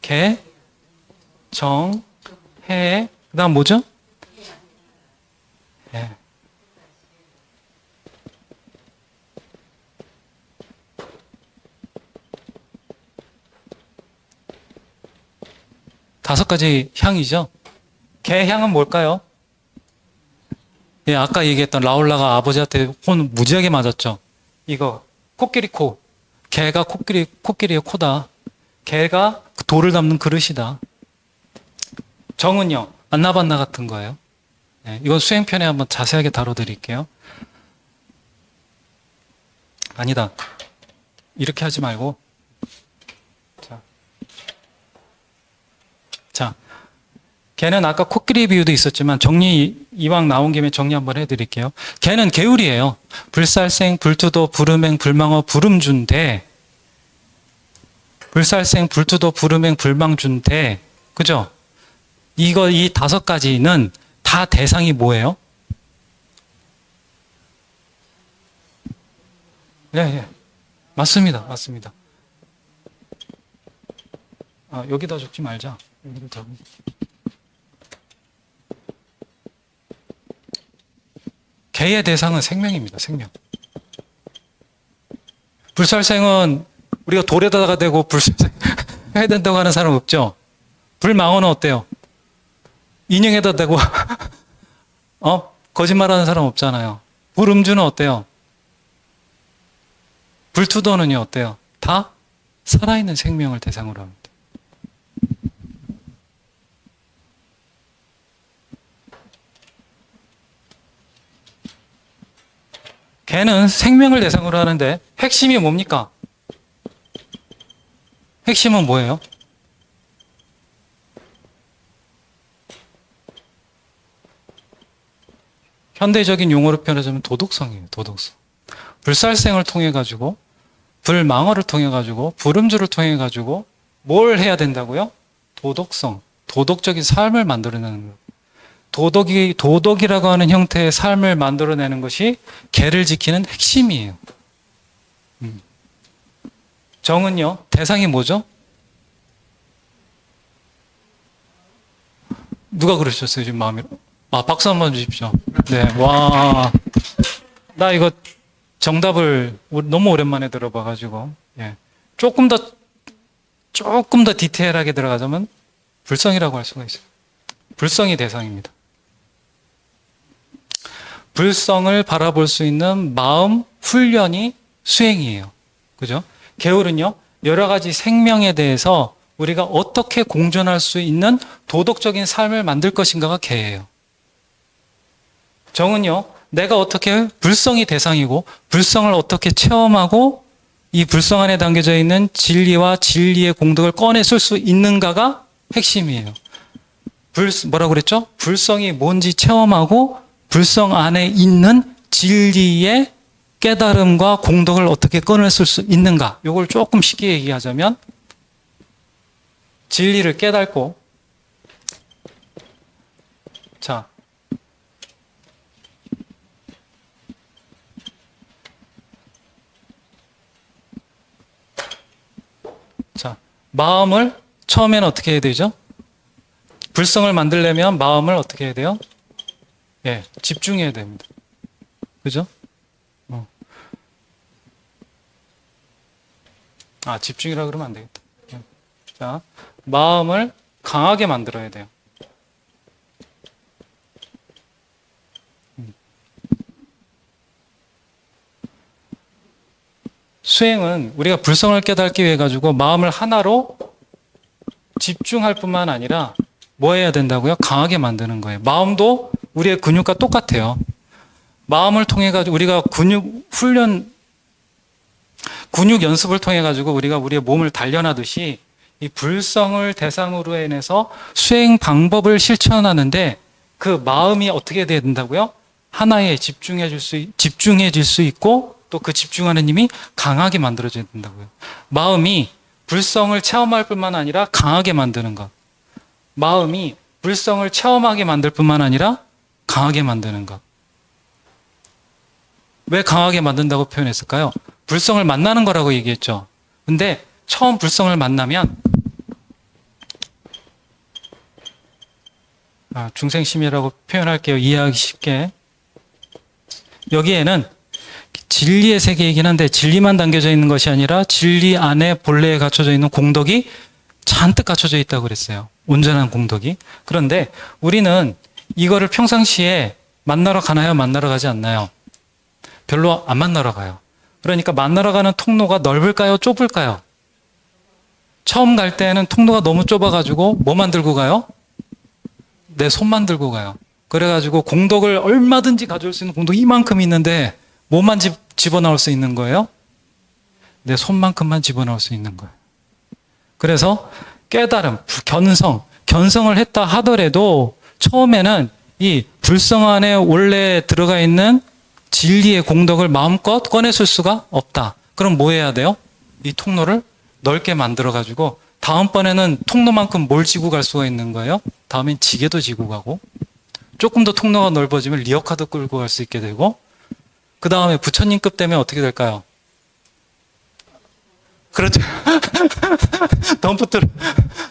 개, 정, 해, 그 다음 뭐죠? 예. 다섯 가지 향이죠. 개향은 뭘까요? 예, 아까 얘기했던 라울라가 아버지한테 혼 무지하게 맞았죠. 이거 코끼리 코. 개가 코끼리의 코다. 개가 돌을 담는 그릇이다. 정은요, 안나반나 같은 거예요. 예, 이건 수행편에 한번 자세하게 다뤄드릴게요. 아니다. 이렇게 하지 말고. 자, 개는 아까 코끼리 비유도 있었지만 이왕 나온 김에 정리 한번 해드릴게요. 개는 개울이에요. 불살생, 불투도, 불음행, 불망어, 불음준대. 불살생, 불투도, 불음행, 불망준대. 그죠? 이 다섯 가지는 다 대상이 뭐예요? 예, 예. 맞습니다. 맞습니다. 아, 여기다 적지 말자. 여기를 적으. 개의 대상은 생명입니다. 생명. 불살생은 우리가 돌에다가 대고 불살생 해야 된다고 하는 사람 없죠? 불망어는 어때요? 인형에다 대고 거짓말하는 사람 없잖아요. 불음주는 어때요? 불투도는요 어때요? 다 살아있는 생명을 대상으로 합니다. 개는 생명을 대상으로 하는데 핵심이 뭡니까? 핵심은 뭐예요? 현대적인 용어로 표현하자면 도덕성이에요. 도덕성. 불살생을 통해 가지고, 불망어를 통해 가지고, 불음주를 통해 가지고 뭘 해야 된다고요? 도덕성, 도덕적인 삶을 만들어내는 거예요. 도덕이라고 하는 형태의 삶을 만들어내는 것이 개를 지키는 핵심이에요. 정은요, 대상이 뭐죠? 누가 그러셨어요, 지금 마음이? 박수 한번 주십시오. 네, 와. 나 이거 정답을 너무 오랜만에 들어봐가지고, 예. 조금 더 디테일하게 들어가자면, 불성이라고 할 수가 있어요. 불성이 대상입니다. 불성을 바라볼 수 있는 마음 훈련이 수행이에요. 그죠? 개울은요, 여러 가지 생명에 대해서 우리가 어떻게 공존할 수 있는 도덕적인 삶을 만들 것인가가 개예요. 정은요, 내가 어떻게 불성이 대상이고, 불성을 어떻게 체험하고, 이 불성 안에 담겨져 있는 진리와 진리의 공덕을 꺼내쓸 수 있는가가 핵심이에요. 뭐라고 그랬죠? 불성이 뭔지 체험하고, 불성 안에 있는 진리의 깨달음과 공덕을 어떻게 꺼내쓸 수 있는가. 이걸 조금 쉽게 얘기하자면, 진리를 깨닫고, 자, 마음을 처음에는 어떻게 해야 되죠? 불성을 만들려면 마음을 어떻게 해야 돼요? 예, 집중해야 됩니다. 그죠? 집중이라 그러면 안 되겠다. 자, 마음을 강하게 만들어야 돼요. 수행은 우리가 불성을 깨닫기 위해 가지고 마음을 하나로 집중할 뿐만 아니라 뭐 해야 된다고요? 강하게 만드는 거예요. 마음도 우리의 근육과 똑같아요. 마음을 통해 가지고 우리가 근육 연습을 통해 가지고 우리가 우리의 몸을 단련하듯이 이 불성을 대상으로 해서 수행 방법을 실천하는데 그 마음이 어떻게 돼야 된다고요? 하나에 집중해질 수 있고 또 그 집중하는 힘이 강하게 만들어져야 된다고요. 마음이 불성을 체험할 뿐만 아니라 강하게 만드는 것. 마음이 불성을 체험하게 만들 뿐만 아니라 강하게 만드는 것. 왜 강하게 만든다고 표현했을까요? 불성을 만나는 거라고 얘기했죠. 근데 처음 불성을 만나면 중생심이라고 표현할게요. 이해하기 쉽게. 여기에는 진리의 세계이긴 한데 진리만 담겨져 있는 것이 아니라 진리 안에 본래에 갖춰져 있는 공덕이 잔뜩 갖춰져 있다고 그랬어요. 온전한 공덕이. 그런데 우리는 이거를 평상시에 만나러 가나요? 만나러 가지 않나요? 별로 안 만나러 가요. 그러니까 만나러 가는 통로가 넓을까요? 좁을까요? 처음 갈 때는 통로가 너무 좁아가지고 뭐만 들고 가요? 내 손만 들고 가요. 그래가지고 공덕을 얼마든지 가져올 수 있는 공덕이 이만큼 있는데 뭐만 집어넣을 수 있는 거예요? 내 손만큼만 집어넣을 수 있는 거예요. 그래서 깨달음, 견성을 했다 하더라도 처음에는 이 불성 안에 원래 들어가 있는 진리의 공덕을 마음껏 꺼내줄 수가 없다. 그럼 뭐 해야 돼요? 이 통로를 넓게 만들어가지고 다음번에는 통로만큼 뭘 지고 갈 수가 있는 거예요? 다음엔 지게도 지고 가고 조금 더 통로가 넓어지면 리어카도 끌고 갈 수 있게 되고 그 다음에 부처님급 되면 어떻게 될까요? 그렇죠.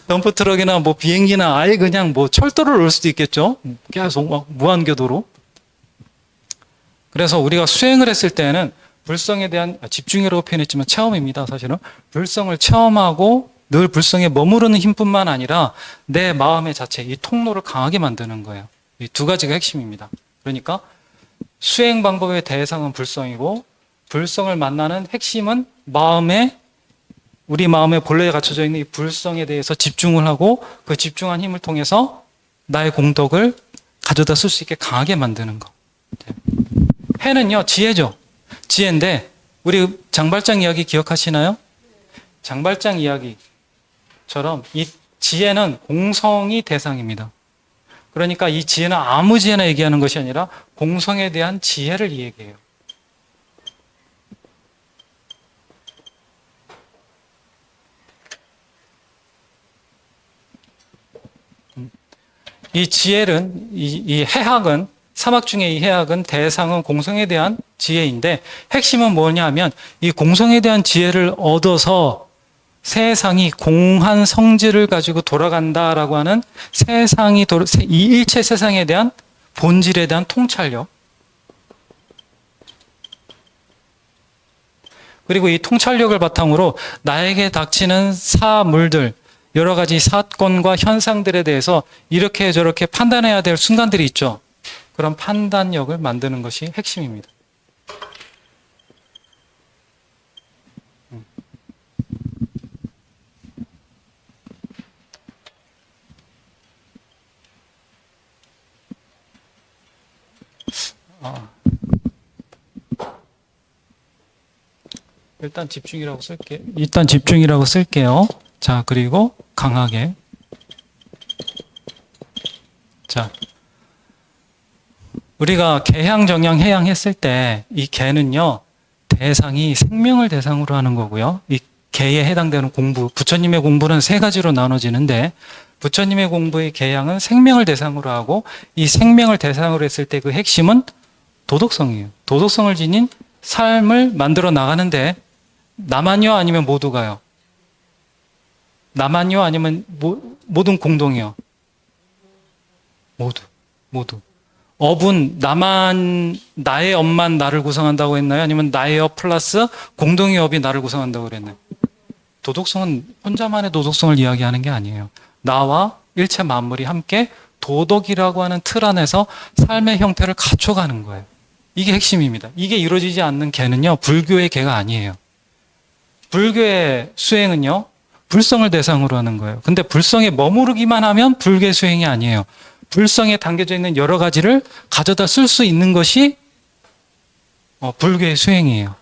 덤프트럭이나 뭐 비행기나 아예 그냥 뭐 철도를 놓을 수도 있겠죠. 계속 막 무한궤도로. 그래서 우리가 수행을 했을 때는 불성에 대한 집중이라고 표현했지만 체험입니다. 사실은 불성을 체험하고 늘 불성에 머무르는 힘뿐만 아니라 내 마음의 자체, 이 통로를 강하게 만드는 거예요. 이 두 가지가 핵심입니다. 그러니까 수행 방법의 대상은 불성이고 불성을 만나는 핵심은 우리 마음의 본래에 갖춰져 있는 이 불성에 대해서 집중을 하고 그 집중한 힘을 통해서 나의 공덕을 가져다 쓸 수 있게 강하게 만드는 거. 해는요, 지혜죠. 지혜인데 우리 장발장 이야기 기억하시나요? 장발장 이야기처럼 이 지혜는 공성이 대상입니다. 그러니까 이 지혜는 아무 지혜나 얘기하는 것이 아니라 공성에 대한 지혜를 얘기해요. 이 지혜는, 이 해학은, 사막 중에 이 해학은 대상은 공성에 대한 지혜인데 핵심은 뭐냐 하면 이 공성에 대한 지혜를 얻어서 세상이 공한 성질을 가지고 돌아간다라고 하는 이 일체 세상에 대한 본질에 대한 통찰력. 그리고 이 통찰력을 바탕으로 나에게 닥치는 사물들, 여러 가지 사건과 현상들에 대해서 이렇게 저렇게 판단해야 될 순간들이 있죠. 그런 판단력을 만드는 것이 핵심입니다. 일단 집중이라고 쓸게요. 자, 그리고 강하게. 자, 우리가 개향, 정향, 해향 했을 때 이 개는요, 대상이 생명을 대상으로 하는 거고요. 이 개에 해당되는 공부, 부처님의 공부는 세 가지로 나눠지는데 부처님의 공부의 개향은 생명을 대상으로 하고 이 생명을 대상으로 했을 때 그 핵심은 도덕성이에요. 도덕성을 지닌 삶을 만들어 나가는데 나만요 아니면 모두가요? 나만요 아니면 모든 공동이요? 모두. 업은 나의 업만 나를 구성한다고 했나요? 아니면 나의 업 플러스 공동의 업이 나를 구성한다고 그랬나요? 도덕성은 혼자만의 도덕성을 이야기하는 게 아니에요. 나와 일체 만물이 함께 도덕이라고 하는 틀 안에서 삶의 형태를 갖춰가는 거예요. 이게 핵심입니다. 이게 이루어지지 않는 개는요, 불교의 개가 아니에요. 불교의 수행은요, 불성을 대상으로 하는 거예요. 근데 불성에 머무르기만 하면 불교의 수행이 아니에요. 불성에 담겨져 있는 여러 가지를 가져다 쓸 수 있는 것이 불교의 수행이에요.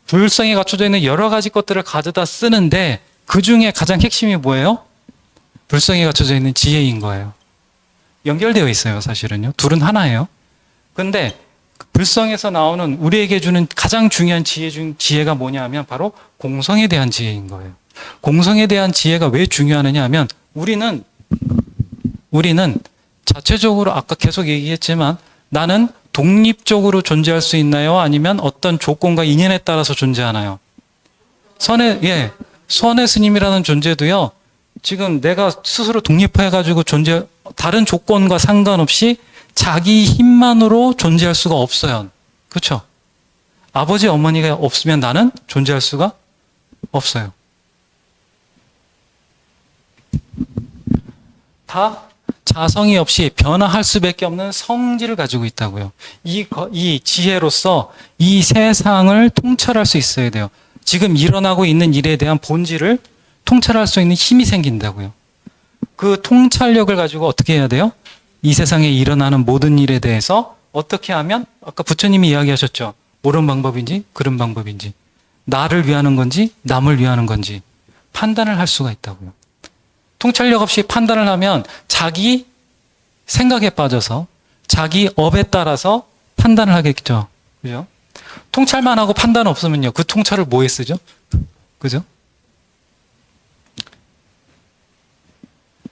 불성에 갖춰져 있는 여러 가지 것들을 가져다 쓰는데 그 중에 가장 핵심이 뭐예요? 불성에 갖춰져 있는 지혜인 거예요. 연결되어 있어요, 사실은요. 둘은 하나예요. 근데 불성에서 나오는 우리에게 주는 가장 중요한 지혜가 뭐냐 하면 바로 공성에 대한 지혜인 거예요. 공성에 대한 지혜가 왜 중요하느냐 하면 우리는 자체적으로 아까 계속 얘기했지만 나는 독립적으로 존재할 수 있나요? 아니면 어떤 조건과 인연에 따라서 존재하나요? 선의 스님이라는 존재도요, 지금 내가 스스로 독립해가지고 다른 조건과 상관없이 자기 힘만으로 존재할 수가 없어요. 그렇죠? 아버지, 어머니가 없으면 나는 존재할 수가 없어요. 다 자성이 없이 변화할 수밖에 없는 성질을 가지고 있다고요. 이 지혜로서 이 세상을 통찰할 수 있어야 돼요. 지금 일어나고 있는 일에 대한 본질을 통찰할 수 있는 힘이 생긴다고요. 그 통찰력을 가지고 어떻게 해야 돼요? 이 세상에 일어나는 모든 일에 대해서 어떻게 하면 아까 부처님이 이야기하셨죠. 옳은 방법인지 그른 방법인지 나를 위하는 건지 남을 위하는 건지 판단을 할 수가 있다고요. 통찰력 없이 판단을 하면 자기 생각에 빠져서 자기 업에 따라서 판단을 하겠죠. 그죠? 통찰만 하고 판단 없으면요. 그 통찰을 뭐에 쓰죠? 그죠?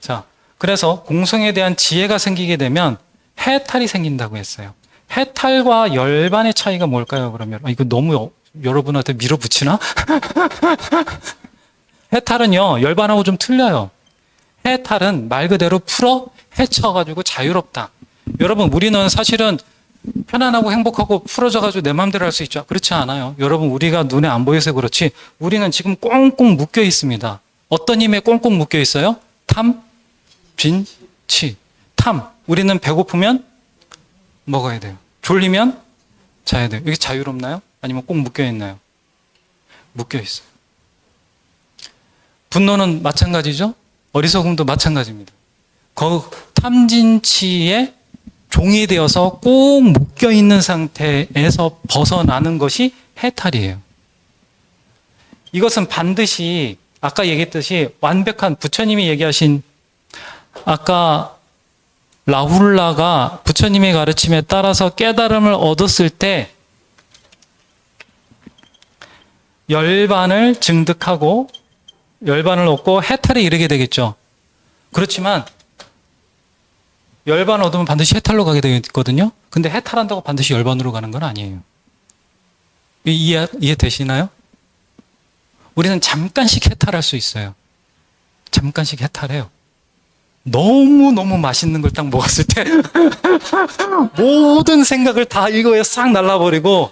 자, 그래서 공성에 대한 지혜가 생기게 되면 해탈이 생긴다고 했어요. 해탈과 열반의 차이가 뭘까요, 그러면? 이거 너무 여러분한테 밀어붙이나? 해탈은요, 열반하고 좀 틀려요. 해탈은 말 그대로 풀어 헤쳐가지고 자유롭다. 여러분, 우리는 사실은 편안하고 행복하고 풀어져가지고 내 마음대로 할 수 있죠. 그렇지 않아요. 여러분, 우리가 눈에 안 보여서 그렇지 우리는 지금 꽁꽁 묶여 있습니다. 어떤 힘에 꽁꽁 묶여 있어요? 탐, 빈, 치. 탐. 우리는 배고프면 먹어야 돼요. 졸리면 자야 돼요. 이게 자유롭나요? 아니면 꼭 묶여 있나요? 묶여 있어요. 분노는 마찬가지죠? 어리석음도 마찬가지입니다. 탐진치의 종이 되어서 꼭 묶여 있는 상태에서 벗어나는 것이 해탈이에요. 이것은 반드시 아까 얘기했듯이 완벽한 부처님이 얘기하신 아까 라훌라가 부처님의 가르침에 따라서 깨달음을 얻었을 때 열반을 증득하고 열반을 얻고 해탈에 이르게 되겠죠. 그렇지만 열반 얻으면 반드시 해탈로 가게 되거든요. 근데 해탈한다고 반드시 열반으로 가는 건 아니에요. 이해되시나요? 우리는 잠깐씩 해탈할 수 있어요. 잠깐씩 해탈해요. 너무너무 맛있는 걸 딱 먹었을 때 모든 생각을 다 이거에 싹 날라버리고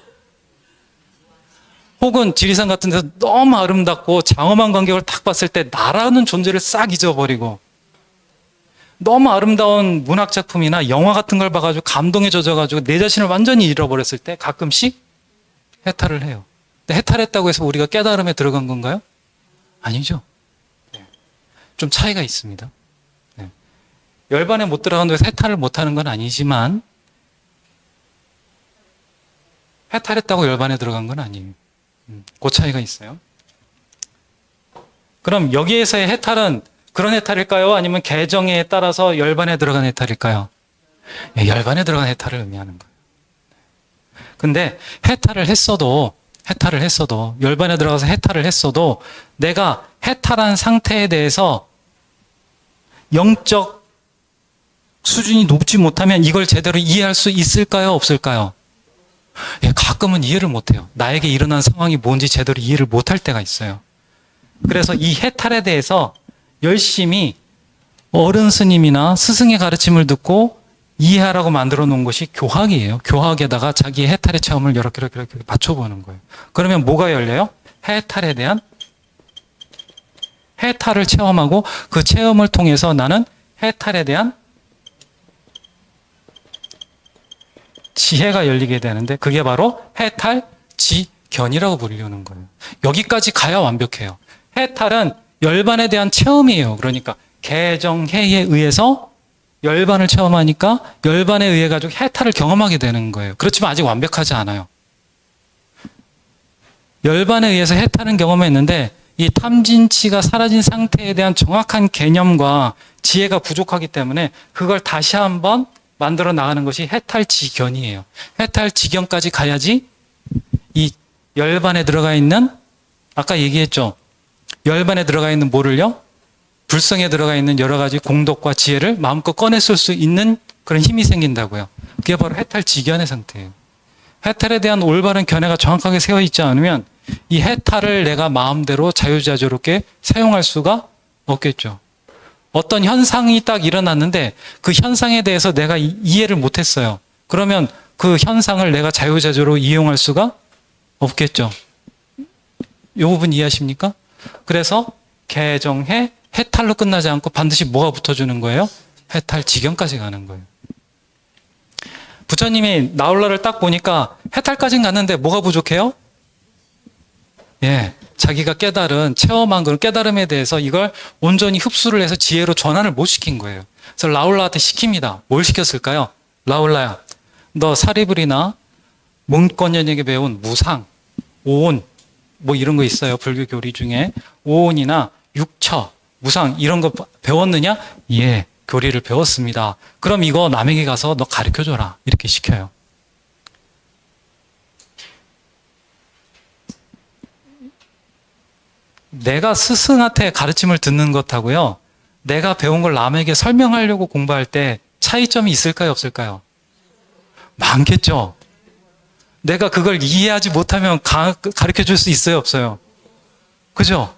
혹은 지리산 같은 데서 너무 아름답고 장엄한 광경을 딱 봤을 때 나라는 존재를 싹 잊어버리고 너무 아름다운 문학작품이나 영화 같은 걸 봐가지고 감동에 젖어가지고 내 자신을 완전히 잃어버렸을 때 가끔씩 해탈을 해요. 근데 해탈했다고 해서 우리가 깨달음에 들어간 건가요? 아니죠. 좀 차이가 있습니다. 열반에 못 들어간다고 해서 해탈을 못하는 건 아니지만 해탈했다고 열반에 들어간 건 아니에요. 그 차이가 있어요. 그럼 여기에서의 해탈은 그런 해탈일까요? 아니면 개정에 따라서 열반에 들어간 해탈일까요? 열반에 들어간 해탈을 의미하는 거예요. 근데 해탈을 했어도 열반에 들어가서 해탈을 했어도 내가 해탈한 상태에 대해서 영적 수준이 높지 못하면 이걸 제대로 이해할 수 있을까요? 없을까요? 가끔은 이해를 못해요. 나에게 일어난 상황이 뭔지 제대로 이해를 못할 때가 있어요. 그래서 이 해탈에 대해서 열심히 어른 스님이나 스승의 가르침을 듣고 이해하라고 만들어 놓은 것이 교학이에요. 교학에다가 자기의 해탈의 체험을 이렇게 받쳐보는 거예요. 그러면 뭐가 열려요? 해탈에 대한 해탈을 체험하고 그 체험을 통해서 나는 해탈에 대한 지혜가 열리게 되는데 그게 바로 해탈지견이라고 부르는 거예요. 여기까지 가야 완벽해요. 해탈은 열반에 대한 체험이에요. 그러니까 개정해에 의해서 열반을 체험하니까 열반에 의해 가지고 해탈을 경험하게 되는 거예요. 그렇지만 아직 완벽하지 않아요. 열반에 의해서 해탈은 경험했는데 이 탐진치가 사라진 상태에 대한 정확한 개념과 지혜가 부족하기 때문에 그걸 다시 한번 만들어 나가는 것이 해탈지견이에요. 해탈지견까지 가야지 이 열반에 들어가 있는, 아까 얘기했죠. 열반에 들어가 있는 뭐를요? 불성에 들어가 있는 여러 가지 공덕과 지혜를 마음껏 꺼냈을 수 있는 그런 힘이 생긴다고요. 그게 바로 해탈지견의 상태예요. 해탈에 대한 올바른 견해가 정확하게 세워 있지 않으면 이 해탈을 내가 마음대로 자유자재롭게 사용할 수가 없겠죠. 어떤 현상이 딱 일어났는데 그 현상에 대해서 내가 이해를 못했어요. 그러면 그 현상을 내가 자유자재로 이용할 수가 없겠죠. 이 부분 이해하십니까? 그래서 개정해 해탈로 끝나지 않고 반드시 뭐가 붙어주는 거예요? 해탈 지경까지 가는 거예요. 부처님이 나홀라를 딱 보니까 해탈까지는 갔는데 뭐가 부족해요? 예, 자기가 깨달은 체험한 그런 깨달음에 대해서 이걸 온전히 흡수를 해서 지혜로 전환을 못 시킨 거예요. 그래서 라울라한테 시킵니다. 뭘 시켰을까요? 라울라야, 너 사리불이나 몽권연에게 배운 무상, 오온, 뭐 이런 거 있어요. 불교 교리 중에 오온이나 육처, 무상 이런 거 배웠느냐? 예, 교리를 배웠습니다. 그럼 이거 남에게 가서 너 가르쳐줘라. 이렇게 시켜요. 내가 스승한테 가르침을 듣는 것하고요, 내가 배운 걸 남에게 설명하려고 공부할 때 차이점이 있을까요, 없을까요? 많겠죠. 내가 그걸 이해하지 못하면 가르쳐 줄 수 있어요, 없어요? 그죠?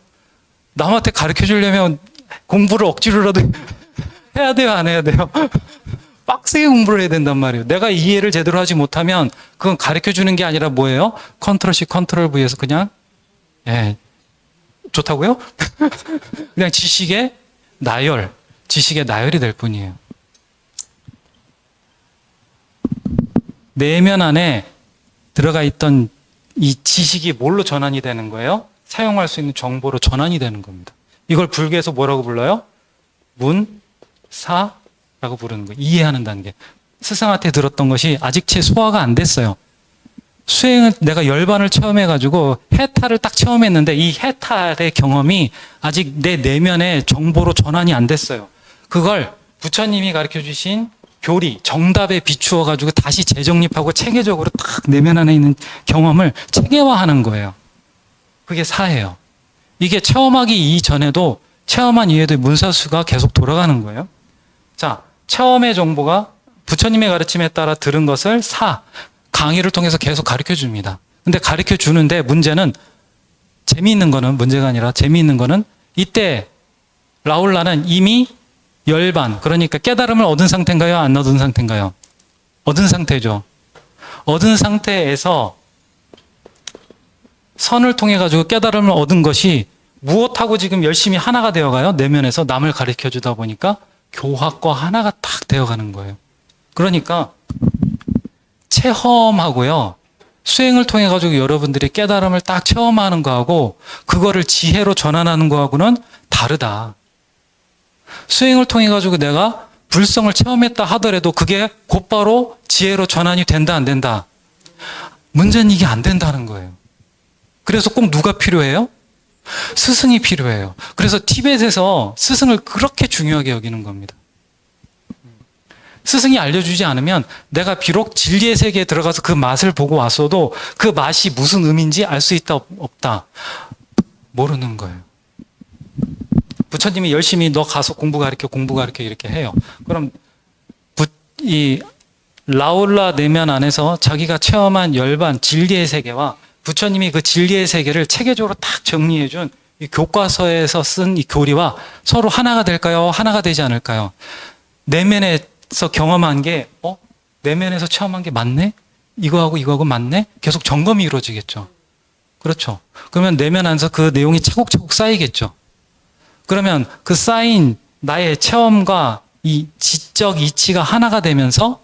남한테 가르쳐 주려면 공부를 억지로라도 해야 돼요, 안 해야 돼요? 빡세게 공부를 해야 된단 말이에요. 내가 이해를 제대로 하지 못하면 그건 가르쳐 주는 게 아니라 뭐예요? 컨트롤 C, 컨트롤 V에서 그냥, 예, 좋다고요? 그냥 지식의 나열이 될 뿐이에요. 내면 안에 들어가 있던 이 지식이 뭘로 전환이 되는 거예요? 사용할 수 있는 정보로 전환이 되는 겁니다. 이걸 불교에서 뭐라고 불러요? 문사라고 부르는 거예요. 이해하는 단계. 스승한테 들었던 것이 아직 제 소화가 안 됐어요. 수행을 내가 열반을 체험해가지고 해탈을 딱 체험했는데 이 해탈의 경험이 아직 내 내면의 정보로 전환이 안 됐어요. 그걸 부처님이 가르쳐 주신 교리, 정답에 비추어가지고 다시 재정립하고 체계적으로 딱 내면 안에 있는 경험을 체계화하는 거예요. 그게 사예요. 이게 체험하기 이전에도 체험한 이후에도 문사수가 계속 돌아가는 거예요. 자, 체험의 정보가 부처님의 가르침에 따라 들은 것을 강의를 통해서 계속 가르쳐 줍니다. 근데 가르쳐 주는데 문제는 재미있는 거는 문제가 아니라 재미있는 거는 이때 라울라는 이미 열반, 그러니까 깨달음을 얻은 상태인가요? 안 얻은 상태인가요? 얻은 상태죠. 얻은 상태에서 선을 통해 가지고 깨달음을 얻은 것이 무엇하고 지금 열심히 하나가 되어가요? 내면에서 남을 가르쳐 주다 보니까 교학과 하나가 딱 되어가는 거예요. 그러니까 체험하고요, 수행을 통해 가지고 여러분들이 깨달음을 딱 체험하는 거하고 그거를 지혜로 전환하는 거하고는 다르다. 수행을 통해 가지고 내가 불성을 체험했다 하더라도 그게 곧바로 지혜로 전환이 된다, 안 된다? 문제는 이게 안 된다는 거예요. 그래서 꼭 누가 필요해요? 스승이 필요해요. 그래서 티벳에서 스승을 그렇게 중요하게 여기는 겁니다. 스승이 알려주지 않으면 내가 비록 진리의 세계에 들어가서 그 맛을 보고 왔어도 그 맛이 무슨 의미인지 알 수 있다, 없다? 모르는 거예요. 부처님이 열심히 너 가서 공부 가르쳐 이렇게 해요. 그럼 이 라울라 내면 안에서 자기가 체험한 열반 진리의 세계와 부처님이 그 진리의 세계를 체계적으로 딱 정리해준 이 교과서에서 쓴 이 교리와 서로 하나가 될까요? 하나가 되지 않을까요? 내면에서 경험한 게, 내면에서 체험한 게 맞네? 이거하고 맞네? 계속 점검이 이루어지겠죠. 그렇죠. 그러면 내면 안에서 그 내용이 차곡차곡 쌓이겠죠. 그러면 그 쌓인 나의 체험과 이 지적 이치가 하나가 되면서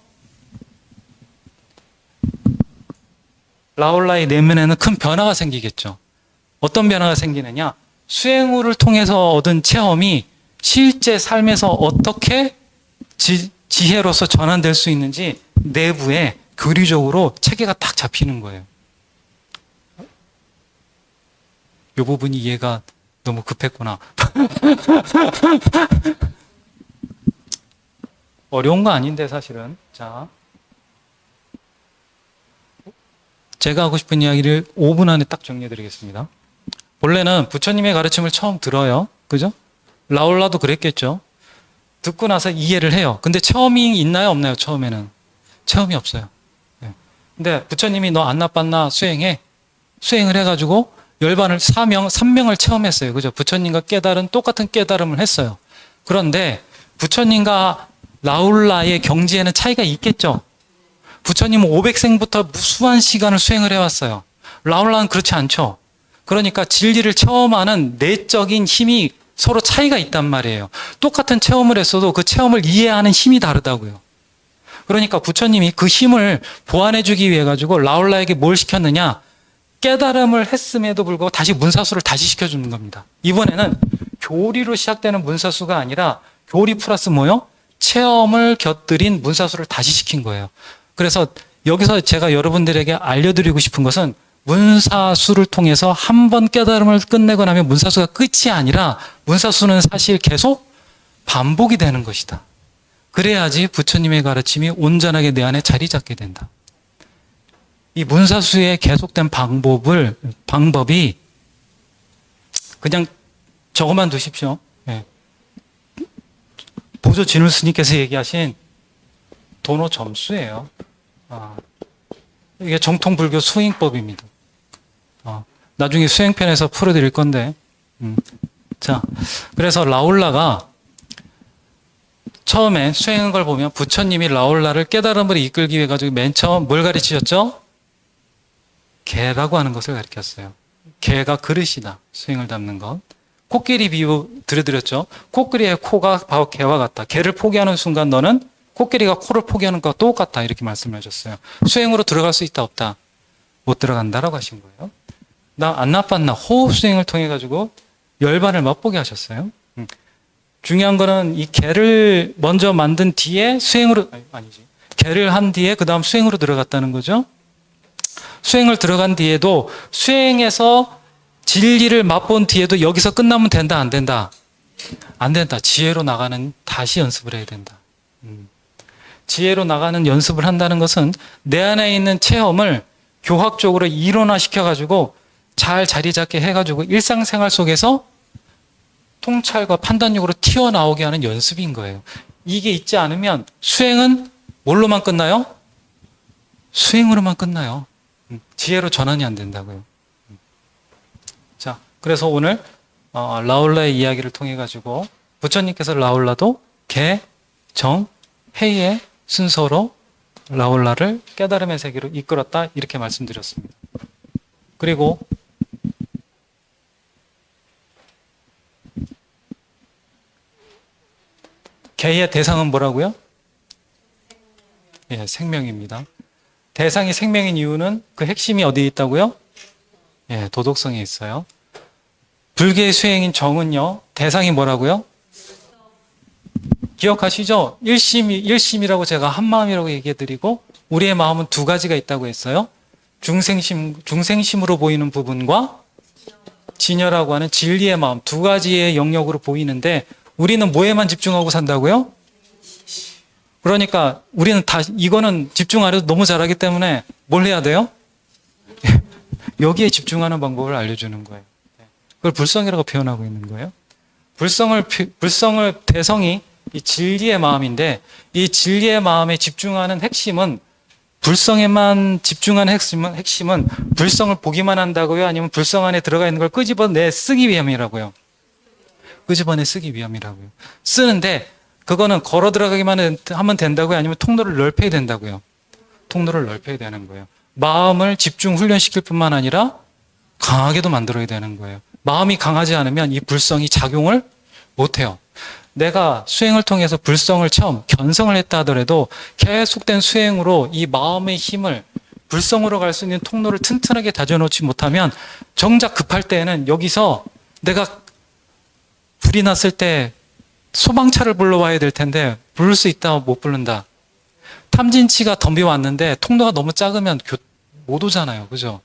라울라의 내면에는 큰 변화가 생기겠죠. 어떤 변화가 생기느냐? 수행을 통해서 얻은 체험이 실제 삶에서 어떻게 지혜로서 전환될 수 있는지 내부에 교리적으로 체계가 딱 잡히는 거예요. 이 부분이 이해가 너무 급했구나. 어려운 거 아닌데 사실은. 자, 제가 하고 싶은 이야기를 5분 안에 딱 정리해 드리겠습니다. 원래는 부처님의 가르침을 처음 들어요. 그죠? 라울라도 그랬겠죠. 듣고 나서 이해를 해요. 근데 체험이 있나요? 없나요? 처음에는. 체험이 없어요. 네. 근데 부처님이 너 안 나빴나? 수행해. 수행을 해가지고 열반을 3명을 체험했어요. 그죠? 부처님과 깨달은 똑같은 깨달음을 했어요. 그런데 부처님과 라울라의 경지에는 차이가 있겠죠. 부처님은 500생부터 무수한 시간을 수행을 해왔어요. 라울라는 그렇지 않죠. 그러니까 진리를 체험하는 내적인 힘이 서로 차이가 있단 말이에요. 똑같은 체험을 했어도 그 체험을 이해하는 힘이 다르다고요. 그러니까 부처님이 그 힘을 보완해주기 위해 가지고 라울라에게 뭘 시켰느냐? 깨달음을 했음에도 불구하고 다시 문사수를 다시 시켜주는 겁니다. 이번에는 교리로 시작되는 문사수가 아니라 교리 플러스 뭐요? 체험을 곁들인 문사수를 다시 시킨 거예요. 그래서 여기서 제가 여러분들에게 알려드리고 싶은 것은 문사수를 통해서 한 번 깨달음을 끝내고 나면 문사수가 끝이 아니라 문사수는 사실 계속 반복이 되는 것이다. 그래야지 부처님의 가르침이 온전하게 내 안에 자리 잡게 된다. 이 문사수의 계속된 방법이 그냥 저것만 두십시오. 네. 보조 진울 스님께서 얘기하신 도노 점수예요. 이게 정통 불교 수행법입니다. 나중에 수행편에서 풀어드릴 건데, 자, 그래서 라울라가 처음에 수행한 걸 보면 부처님이 라울라를 깨달음으로 이끌기 위해 가지고 맨 처음 뭘 가르치셨죠? 개라고 하는 것을 가르쳤어요. 개가 그릇이다. 수행을 담는 것. 코끼리 비유 들려드렸죠? 코끼리의 코가 바로 개와 같다. 개를 포기하는 순간 너는 코끼리가 코를 포기하는 것과 똑같다. 이렇게 말씀을 하셨어요. 수행으로 들어갈 수 있다 없다? 못 들어간다라고 하신 거예요. 나 안 나빴나? 호흡 수행을 통해 가지고 열반을 맛보게 하셨어요. 중요한 거는 이 개를 먼저 만든 뒤에 수행으로 아니지. 개를 한 뒤에 그 다음 수행으로 들어갔다는 거죠. 수행을 들어간 뒤에도 수행에서 진리를 맛본 뒤에도 여기서 끝나면 된다 안 된다? 안 된다. 지혜로 나가는 다시 연습을 해야 된다. 지혜로 나가는 연습을 한다는 것은 내 안에 있는 체험을 교학적으로 이론화 시켜가지고 잘 자리 잡게 해가지고 일상생활 속에서 통찰과 판단력으로 튀어나오게 하는 연습인 거예요. 이게 있지 않으면 수행은 뭘로만 끝나요? 수행으로만 끝나요. 지혜로 전환이 안 된다고요. 자, 그래서 오늘 라울라의 이야기를 통해 가지고 부처님께서 라울라도 개, 정, 해의 순서로 라울라를 깨달음의 세계로 이끌었다 이렇게 말씀드렸습니다. 그리고 개의 대상은 뭐라고요? 예, 생명입니다. 대상이 생명인 이유는 그 핵심이 어디에 있다고요? 예, 도덕성에 있어요. 불교의 수행인 정은요, 대상이 뭐라고요? 기억하시죠? 일심이라고 제가 한마음이라고 얘기해드리고, 우리의 마음은 두 가지가 있다고 했어요. 중생심으로 보이는 부분과 진여라고 하는 진리의 마음, 두 가지의 영역으로 보이는데, 우리는 뭐에만 집중하고 산다고요? 그러니까 우리는 이거는 집중 안 해도 너무 잘하기 때문에 뭘 해야 돼요? 여기에 집중하는 방법을 알려주는 거예요. 그걸 불성이라고 표현하고 있는 거예요. 불성을 대성이 이 진리의 마음인데, 이 진리의 마음에 집중하는 핵심은, 불성에만 집중하는 핵심은 불성을 보기만 한다고요? 아니면 불성 안에 들어가 있는 걸 끄집어내 쓰기 위함이라고요? 끄집어내 쓰기 위함이라고요. 쓰는데 그거는 걸어 들어가기만 하면 된다고요? 아니면 통로를 넓혀야 된다고요? 통로를 넓혀야 되는 거예요. 마음을 집중 훈련시킬 뿐만 아니라 강하게도 만들어야 되는 거예요. 마음이 강하지 않으면 이 불성이 작용을 못해요. 내가 수행을 통해서 불성을 처음 견성을 했다 하더라도 계속된 수행으로 이 마음의 힘을 불성으로 갈 수 있는 통로를 튼튼하게 다져놓지 못하면 정작 급할 때에는 여기서 내가 불이 났을 때 소방차를 불러와야 될 텐데 부를 수 있다 못 부른다. 탐진치가 덤벼왔는데 통로가 너무 작으면 못 오잖아요. 그죠?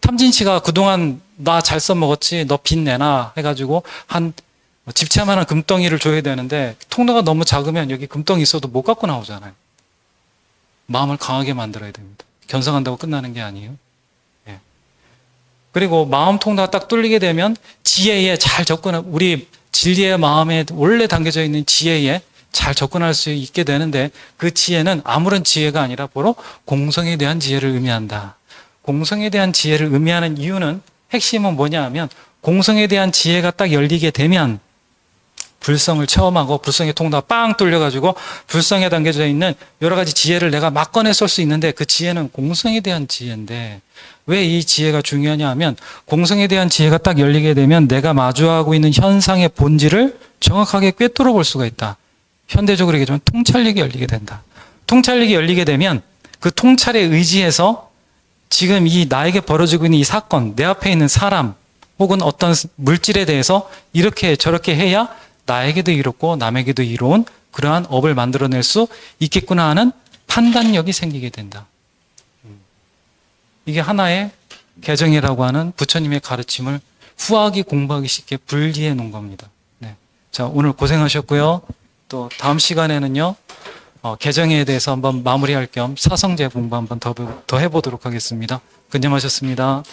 탐진치가 그동안 나 잘 써먹었지, 너 빚 내놔 해가지고 한 집채만한 금덩이를 줘야 되는데 통로가 너무 작으면 여기 금덩이 있어도 못 갖고 나오잖아요. 마음을 강하게 만들어야 됩니다. 견성한다고 끝나는 게 아니에요. 예. 그리고 마음 통로가 딱 뚫리게 되면 지혜에 잘 접근할, 우리 진리의 마음에 원래 담겨져 있는 지혜에 잘 접근할 수 있게 되는데 그 지혜는 아무런 지혜가 아니라 바로 공성에 대한 지혜를 의미한다. 공성에 대한 지혜를 의미하는 이유는 핵심은 뭐냐 하면 공성에 대한 지혜가 딱 열리게 되면 불성을 체험하고 불성의 통로가 빵 뚫려가지고 불성에 담겨져 있는 여러 가지 지혜를 내가 막 꺼내 쓸 수 있는데 그 지혜는 공성에 대한 지혜인데 왜 이 지혜가 중요하냐 하면 공성에 대한 지혜가 딱 열리게 되면 내가 마주하고 있는 현상의 본질을 정확하게 꿰뚫어 볼 수가 있다. 현대적으로 얘기하면 통찰력이 열리게 된다. 통찰력이 열리게 되면 그 통찰에 의지해서 지금 이 나에게 벌어지고 있는 이 사건, 내 앞에 있는 사람 혹은 어떤 물질에 대해서 이렇게 저렇게 해야 나에게도 이롭고 남에게도 이로운 그러한 업을 만들어낼 수 있겠구나 하는 판단력이 생기게 된다. 이게 하나의 개정이라고 하는 부처님의 가르침을 후하게 공부하기 쉽게 분리해 놓은 겁니다. 네. 자, 오늘 고생하셨고요. 또 다음 시간에는요, 개정에 대해서 한번 마무리할 겸 사성제 공부 한번 더 해보도록 하겠습니다. 근념하셨습니다.